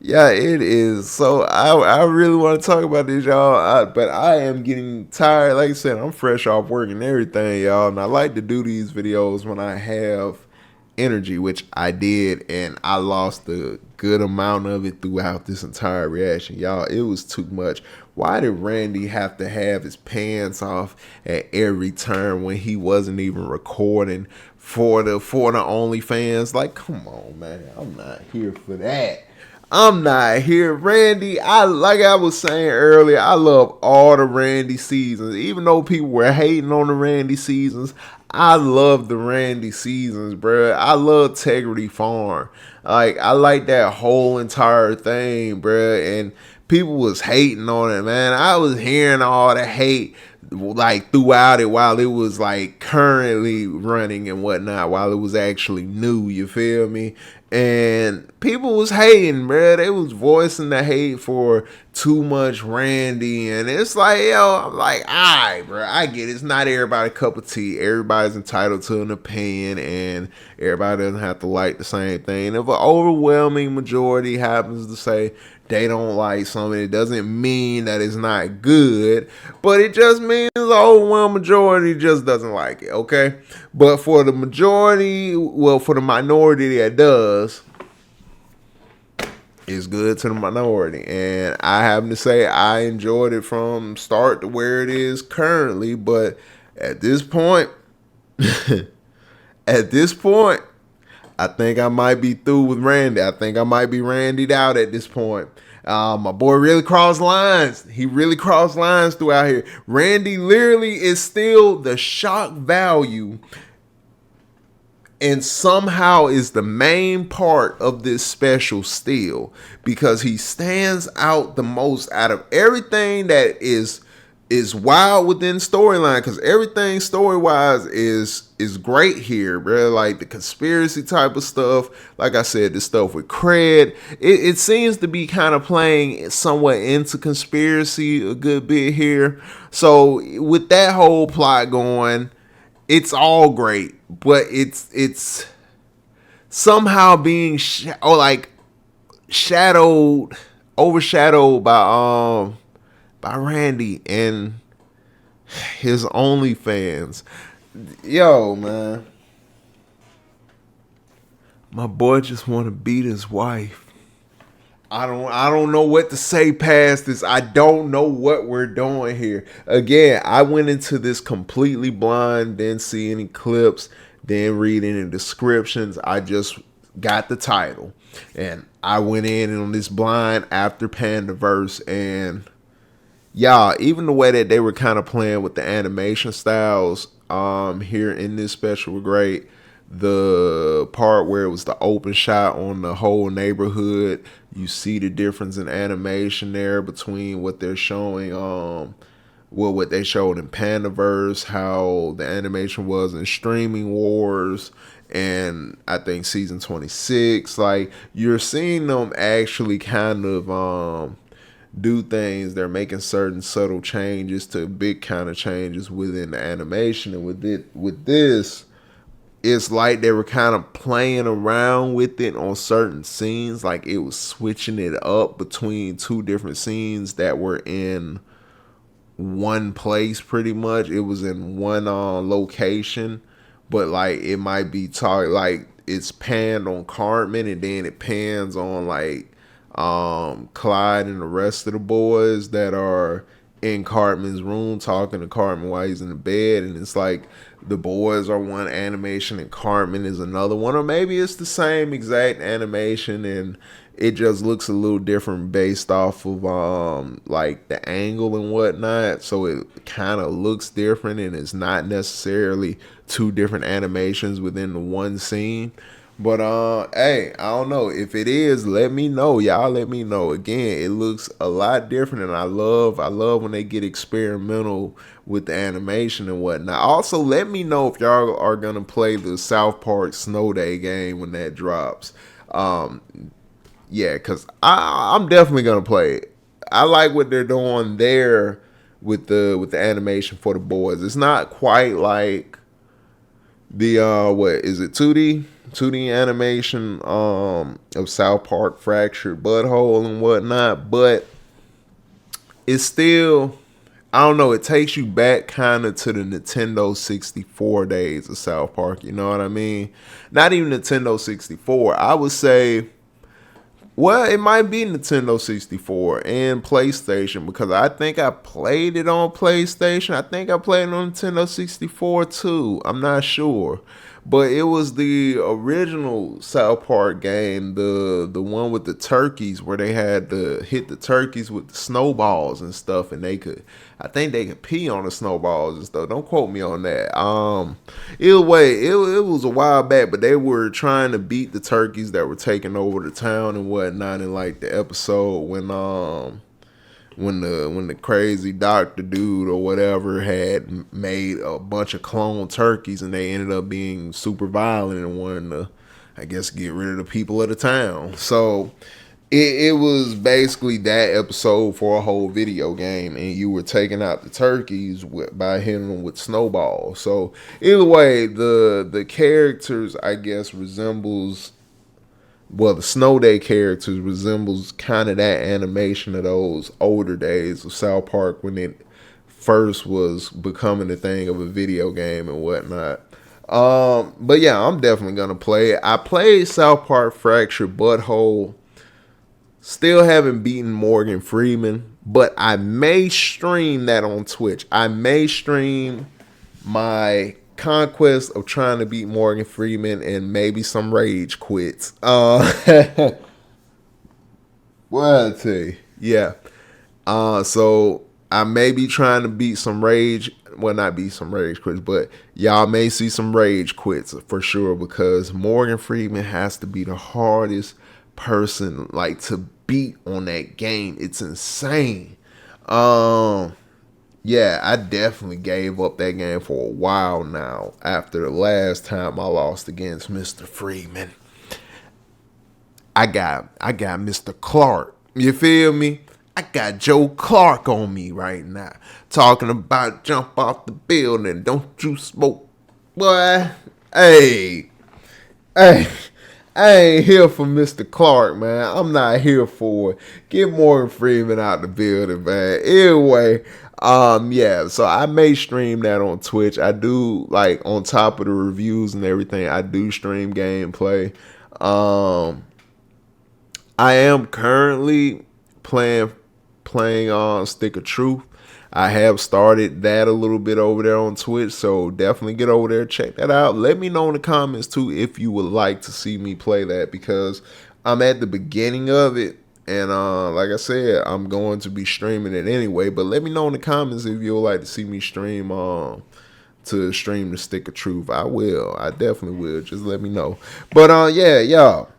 yeah, it is. So I really want to talk about this, y'all. But I am getting tired. Like I said, I'm fresh off work and everything, y'all. And I like to do these videos when I have energy, which I did. And I lost a good amount of it throughout this entire reaction, y'all. It was too much. Why did Randy have to have his pants off at every turn when he wasn't even recording for the OnlyFans? Like, come on, man. I'm not here for that. I'm not here. Randy, like I was saying earlier, I love all the Randy seasons. Even though people were hating on the Randy seasons, I love the Randy seasons, bro. I love Integrity Farm. Like, I like that whole entire thing, bro. And people was hating on it, man. I was hearing all the hate like throughout it while it was like currently running and whatnot, while it was actually new, you feel me? And people was hating, bro. They was voicing the hate for too much Randy, and it's like, yo, I'm like, alright, bro, I get it. It's not everybody's cup of tea. Everybody's entitled to an opinion, and everybody doesn't have to like the same thing. If an overwhelming majority happens to say they don't like something, it doesn't mean that it's not good, but it just means the overwhelming majority just doesn't like it, okay? But for the majority, well, for the minority that does, it's good to the minority. And I happen to say I enjoyed it from start to where it is currently, but at this point, I think I might be through with Randy. I think I might be Randied out at this point. My boy really crossed lines. He really crossed lines throughout here. Randy literally is still the shock value, and somehow is the main part of this special still, because he stands out the most out of everything that is wild within storyline, because everything story-wise is great here, bro. Like the conspiracy type of stuff, like I said, the stuff with Cred, it seems to be kind of playing somewhat into conspiracy a good bit here. So with that whole plot going, it's all great, but it's somehow being overshadowed by Randy and his OnlyFans. Yo, man, my boy just want to beat his wife. I don't know what to say past this. I don't know what we're doing here. Again, I went into this completely blind, didn't see any clips, didn't read any descriptions. I just got the title, and I went in on this blind after Pandaverse, and yeah, even the way that they were kind of playing with the animation styles here in this special were great. The part where it was the open shot on the whole neighborhood, you see the difference in animation there between what they're showing, what they showed in Pandaverse, how the animation was in Streaming Wars, and I think season 26. Like, you're seeing them actually kind of do things. They're making certain subtle changes to big kind of changes within the animation, and with this, it's like they were kind of playing around with it on certain scenes. Like, it was switching it up between two different scenes that were in one place pretty much. It was in one location, but like it might be like it's panned on Cartman, and then it pans on like Clyde and the rest of the boys that are in Cartman's room talking to Cartman while he's in the bed, and it's like the boys are one animation and Cartman is another one, or maybe it's the same exact animation and it just looks a little different based off of like the angle and whatnot, so it kind of looks different and it's not necessarily two different animations within the one scene. But hey, I don't know. If it is, let me know. Y'all let me know. Again, it looks a lot different, and I love when they get experimental with the animation and whatnot. Also, let me know if y'all are gonna play the South Park Snow Day game when that drops. Yeah, cause I'm definitely gonna play it. I like what they're doing there with the animation for the boys. It's not quite like the what is it, 2D animation of South Park Fractured Butthole and whatnot, but it's still, I don't know, it takes you back kind of to the Nintendo 64 days of South Park, you know what I mean? Not even Nintendo 64, I would say, well, it might be Nintendo 64 and PlayStation, because I think I played it on PlayStation. I think I played it on Nintendo 64 too. I'm not sure. but it was the original South Park game, the one with the turkeys, where they had to hit the turkeys with the snowballs and stuff, and I think they could pee on the snowballs and stuff. Don't quote me on that. Either way, it was a while back, but they were trying to beat the turkeys that were taking over the town and whatnot. And like the episode when the crazy doctor dude or whatever had made a bunch of clone turkeys, and they ended up being super violent and wanting to, I guess, get rid of the people of the town. So it was basically that episode for a whole video game, and you were taking out the turkeys by hitting them with snowballs. So either way, the characters, I guess, the Snow Day characters resembles kind of that animation of those older days of South Park when it first was becoming a thing of a video game and whatnot. But yeah, I'm definitely gonna play it. I played South Park Fractured Butthole. Still haven't beaten Morgan Freeman, but I may stream that on Twitch. I may stream my conquest of trying to beat Morgan Freeman and maybe some rage quits. Well, I tell you, yeah. So I may be trying to beat some rage. Well, not beat some rage quits, but y'all may see some rage quits for sure, because Morgan Freeman has to be the hardest person like to beat on that game. It's insane. Yeah, I definitely gave up that game for a while now after the last time I lost against Mr. Freeman. I got Mr. Clark. You feel me? I got Joe Clark on me right now. Talking about jump off the building. Don't you smoke. Boy, hey. I ain't here for Mr. Clark, man. I'm not here for it. Get Morgan Freeman out the building, man. Anyway, yeah, so I may stream that on Twitch. I do, like, on top of the reviews and everything, I do stream gameplay. I am currently playing Stick of Truth. I have started that a little bit over there on Twitch, so definitely get over there, check that out. Let me know in the comments too if you would like to see me play that, because I'm at the beginning of it, and like I said, I'm going to be streaming it anyway. But let me know in the comments if you would like to see me stream the Stick of Truth. I will. I definitely will. Just let me know. But yeah, y'all.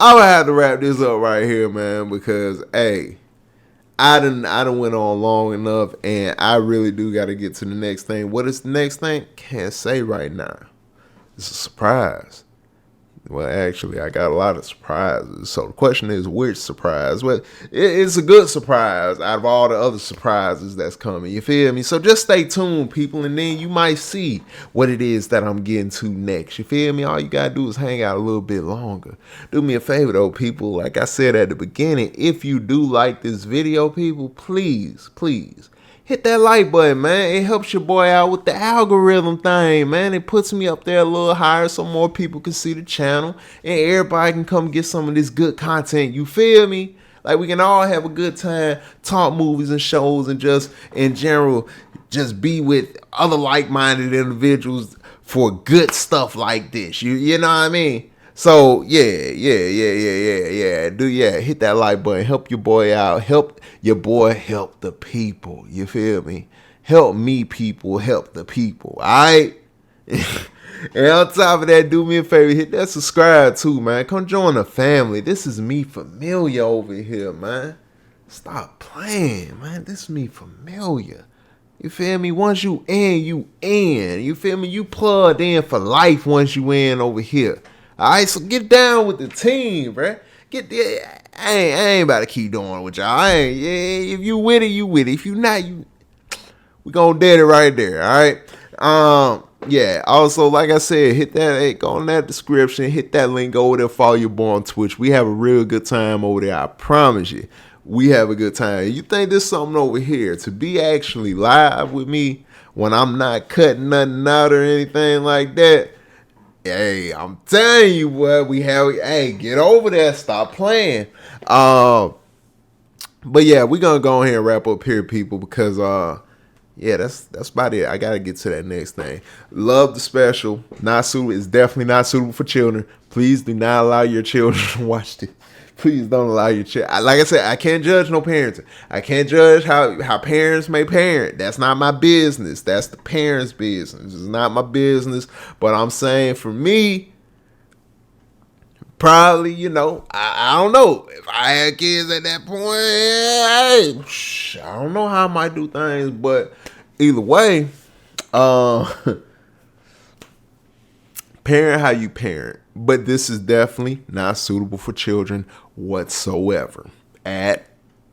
I would have to wrap this up right here, man, because hey, I done went on long enough, and I really do got to get to the next thing. What is the next thing? Can't say right now. It's a surprise. Well, actually, I got a lot of surprises. So the question is, which surprise? Well, it's a good surprise out of all the other surprises that's coming. You feel me? So just stay tuned, people, and then you might see what it is that I'm getting to next. You feel me? All you got to do is hang out a little bit longer. Do me a favor, though, people. Like I said at the beginning, if you do like this video, people, please, hit that like button, man. It helps your boy out with the algorithm thing, man. It puts me up there a little higher so more people can see the channel and everybody can come get some of this good content. You feel me? Like, we can all have a good time, talk movies and shows, and just in general, just be with other like-minded individuals for good stuff like this. You know what I mean? So yeah. Hit that like button. Help your boy out. Help your boy help the people. You feel me? Help me, people. Help the people. Alright? And on top of that, do me a favor. Hit that subscribe too, man. Come join the family. This is me familiar over here, man. Stop playing, man. This is me familiar. You feel me? Once you in, you in. You feel me? You plugged in for life once you in over here. Alright, so get down with the team, bruh. I ain't about to keep doing with y'all. If you with it, you with it. If you not, we gonna dead it right there, alright? Yeah, also, like I said, hit that, go in that description, hit that link over there, follow your boy on Twitch. We have a real good time over there, I promise you. We have a good time. You think there's something over here to be actually live with me when I'm not cutting nothing out or anything like that? Hey, I'm telling you what, hey, get over there, stop playing. But yeah, we're gonna go ahead and wrap up here, people, because yeah, that's about it. I gotta get to that next thing. Love the special. Not suitable. It's definitely not suitable for children. Please do not allow your children to watch it. Please don't allow your child. Like I said, I can't judge no parenting. I can't judge how parents may parent. That's not my business. That's the parents' business. It's not my business. But I'm saying for me, probably, I don't know. If I had kids at that point, hey, I don't know how I might do things. But either way, parent how you parent. But this is definitely not suitable for children whatsoever. At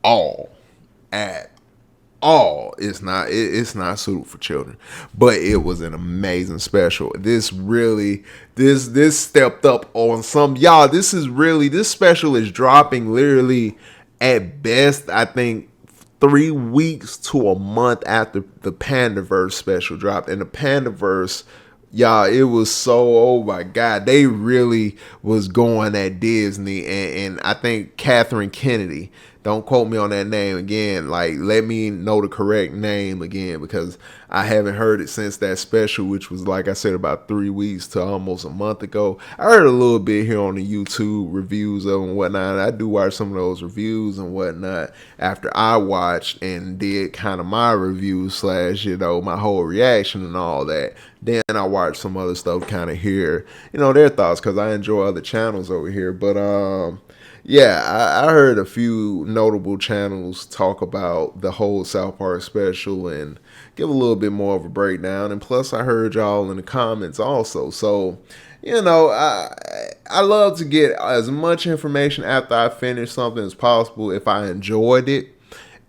all. At all. It's not suitable for children. But it was an amazing special. This stepped up on some. Y'all, this special is dropping literally at best, I think, 3 weeks to a month after the Pandaverse special dropped. And the Pandaverse, y'all, it was so, oh my God, they really was going at Disney, and I think Catherine Kennedy, don't quote me on that name again, like, let me know the correct name again, because I haven't heard it since that special, which was, like I said, about 3 weeks to almost a month ago. I heard a little bit here on the YouTube reviews of and whatnot. I do watch some of those reviews and whatnot after I watched and did kind of my review / my whole reaction and all that. Then I watched some other stuff, kind of hear, their thoughts, because I enjoy other channels over here. But yeah, I heard a few notable channels talk about the whole South Park special and give a little bit more of a breakdown. And plus, I heard y'all in the comments also. So, I love to get as much information after I finish something as possible if I enjoyed it.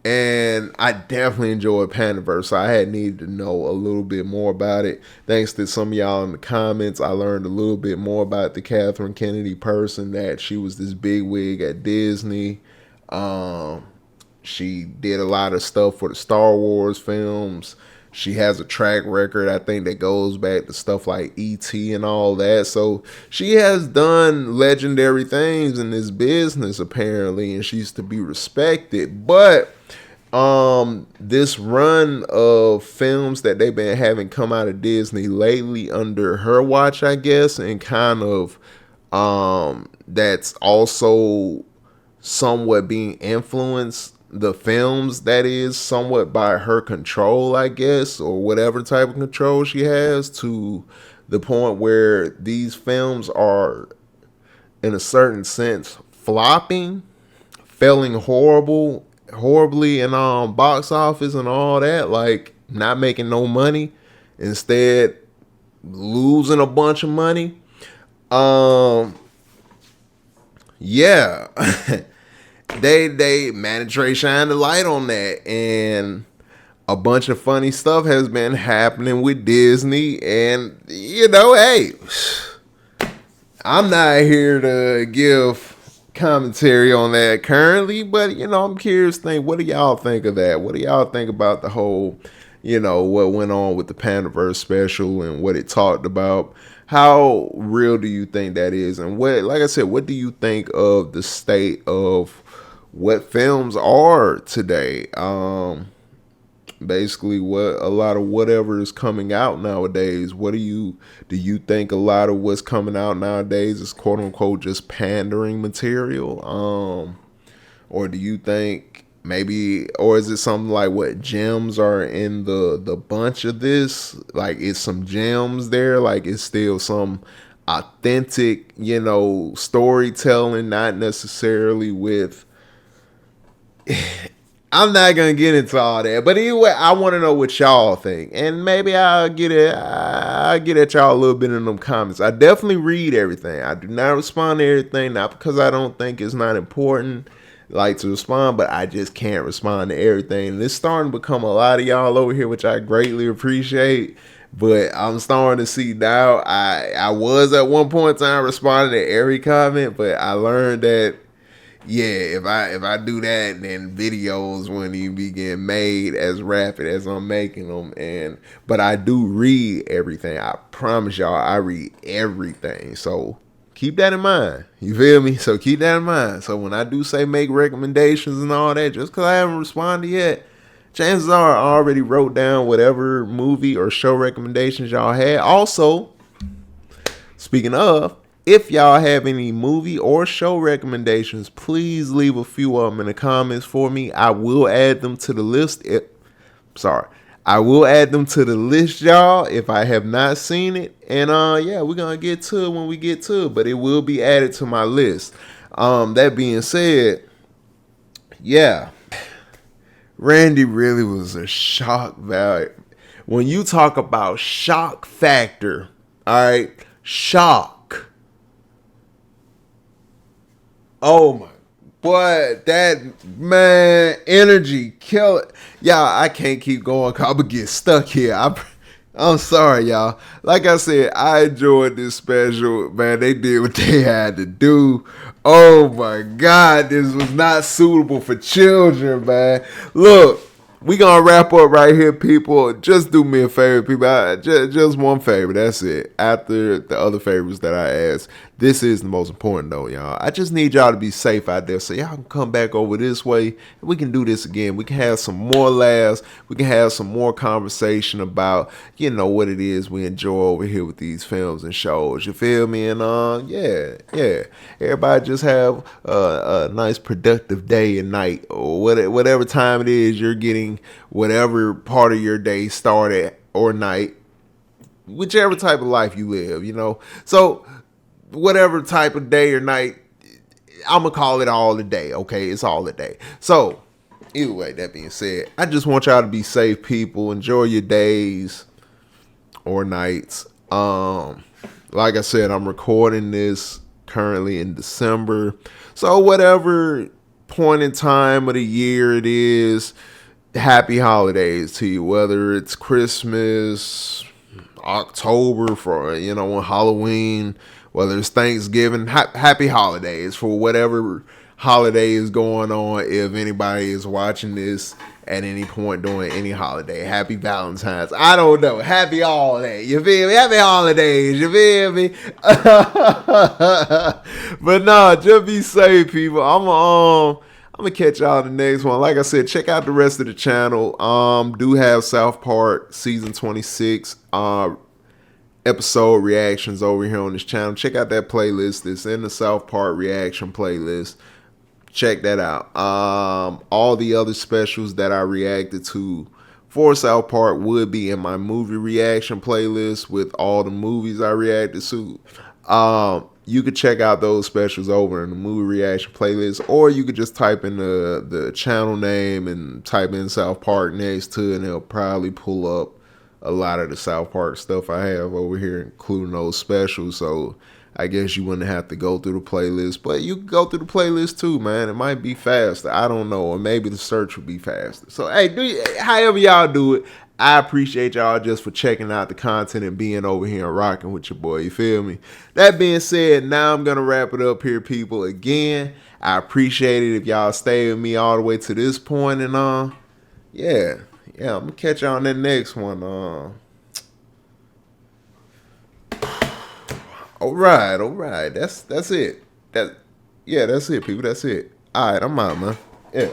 And I definitely enjoyed Pandaverse, so I had needed to know a little bit more about it. Thanks to some of y'all in the comments, I learned a little bit more about the Catherine Kennedy person, that she was this bigwig at Disney. She did a lot of stuff for the Star Wars films. She has a track record, I think, that goes back to stuff like E.T. and all that. So she has done legendary things in this business, apparently, and she's to be respected. But this run of films that they've been having come out of Disney lately under her watch, I guess, and kind of that's also somewhat being influenced, the films, that is, somewhat by her control, I guess, or whatever type of control she has, to the point where these films are, in a certain sense, flopping, failing horribly in box office and all that, like not making no money, instead losing a bunch of money. Yeah. They mandatory shine the light on that, and a bunch of funny stuff has been happening with Disney. And hey, I'm not here to give commentary on that currently, but I'm curious to think, what do y'all think of that? What do y'all think about the whole, what went on with the Pandaverse special and what it talked about? How real do you think that is? And like I said, what do you think of the state of what films are today? Basically, what a lot of whatever is coming out nowadays. What do you think a lot of what's coming out nowadays is quote unquote just pandering material? Or do you think maybe, or is it something like what gems are in the bunch of this? Like, it's some gems there, like it's still some authentic, storytelling, not necessarily with I'm not gonna get into all that, but anyway, I want to know what y'all think, and maybe I'll get at y'all a little bit in them comments. I definitely read everything. I do not respond to everything, not because I don't think it's not important, like, to respond, but I just can't respond to everything. And it's starting to become a lot of y'all over here, which I greatly appreciate. But I'm starting to see now. I was at one point in time responding to every comment, but I learned that, yeah, if I do that, then videos wouldn't even be getting made as rapid as I'm making them. But I do read everything. I promise y'all, I read everything. So keep that in mind. You feel me? So keep that in mind. So when I do say make recommendations and all that, just because I haven't responded yet, chances are I already wrote down whatever movie or show recommendations y'all had. Also, speaking of, if y'all have any movie or show recommendations, please leave a few of them in the comments for me. I will add them to the list. I will add them to the list, y'all, if I have not seen it. And yeah, we're gonna get to it when we get to it, but it will be added to my list. That being said, yeah, Randy really was a shock value. When you talk about shock factor, all right, shock. Oh my boy, that man energy kill it. Y'all, I can't keep going cause I'm gonna get stuck here. I'm sorry, y'all. Like I said, I enjoyed this special. Man, they did what they had to do. Oh my God, this was not suitable for children, man. Look, we gonna wrap up right here, people. Just do me a favor, people. Just one favor. That's it. After the other favors that I asked, this is the most important, though, y'all. I just need y'all to be safe out there, so y'all can come back over this way, and we can do this again. We can have some more laughs. We can have some more conversation about, you know, what it is we enjoy over here with these films and shows. You feel me? And yeah. Everybody just have a nice productive day and night, or whatever time it is you're getting whatever part of your day started, or night, whichever type of life you live, you know. So whatever type of day or night, I'm gonna call it all the day. Okay, it's all the day. So either way, that being said, I just want y'all to be safe, people. Enjoy your days or nights. Like I said, I'm recording this currently in December, so whatever point in time of the year it is, happy holidays to you. Whether it's Christmas, October, for, you know, Halloween, whether it's Thanksgiving, happy holidays for whatever holiday is going on. If anybody is watching this at any point during any holiday, happy Valentine's. I don't know. Happy all day. You feel me? Happy holidays. You feel me? But nah, just be safe, people. I'm gonna catch y'all in the next one. Like I said, check out the rest of the channel. Do have South Park season 26 episode reactions over here on this channel. Check out that playlist. It's in the South Park reaction playlist. Check that out. All the other specials that I reacted to for South Park would be in my movie reaction playlist with all the movies I reacted to. You could check out those specials over in the movie reaction playlist, or you could just type in the channel name and type in South Park next to it, and it'll probably pull up a lot of the South Park stuff I have over here, including those specials. So I guess you wouldn't have to go through the playlist, but you can go through the playlist too, man. It might be faster. I don't know, or maybe the search would be faster. So hey, however y'all do it, I appreciate y'all just for checking out the content and being over here and rocking with your boy. You feel me? That being said, now I'm gonna wrap it up here, people. Again, I appreciate it if y'all stay with me all the way to this point, and yeah, I'm gonna catch y'all on that next one. All right. That's it. That's it, people. That's it. All right, I'm out, man. Yeah.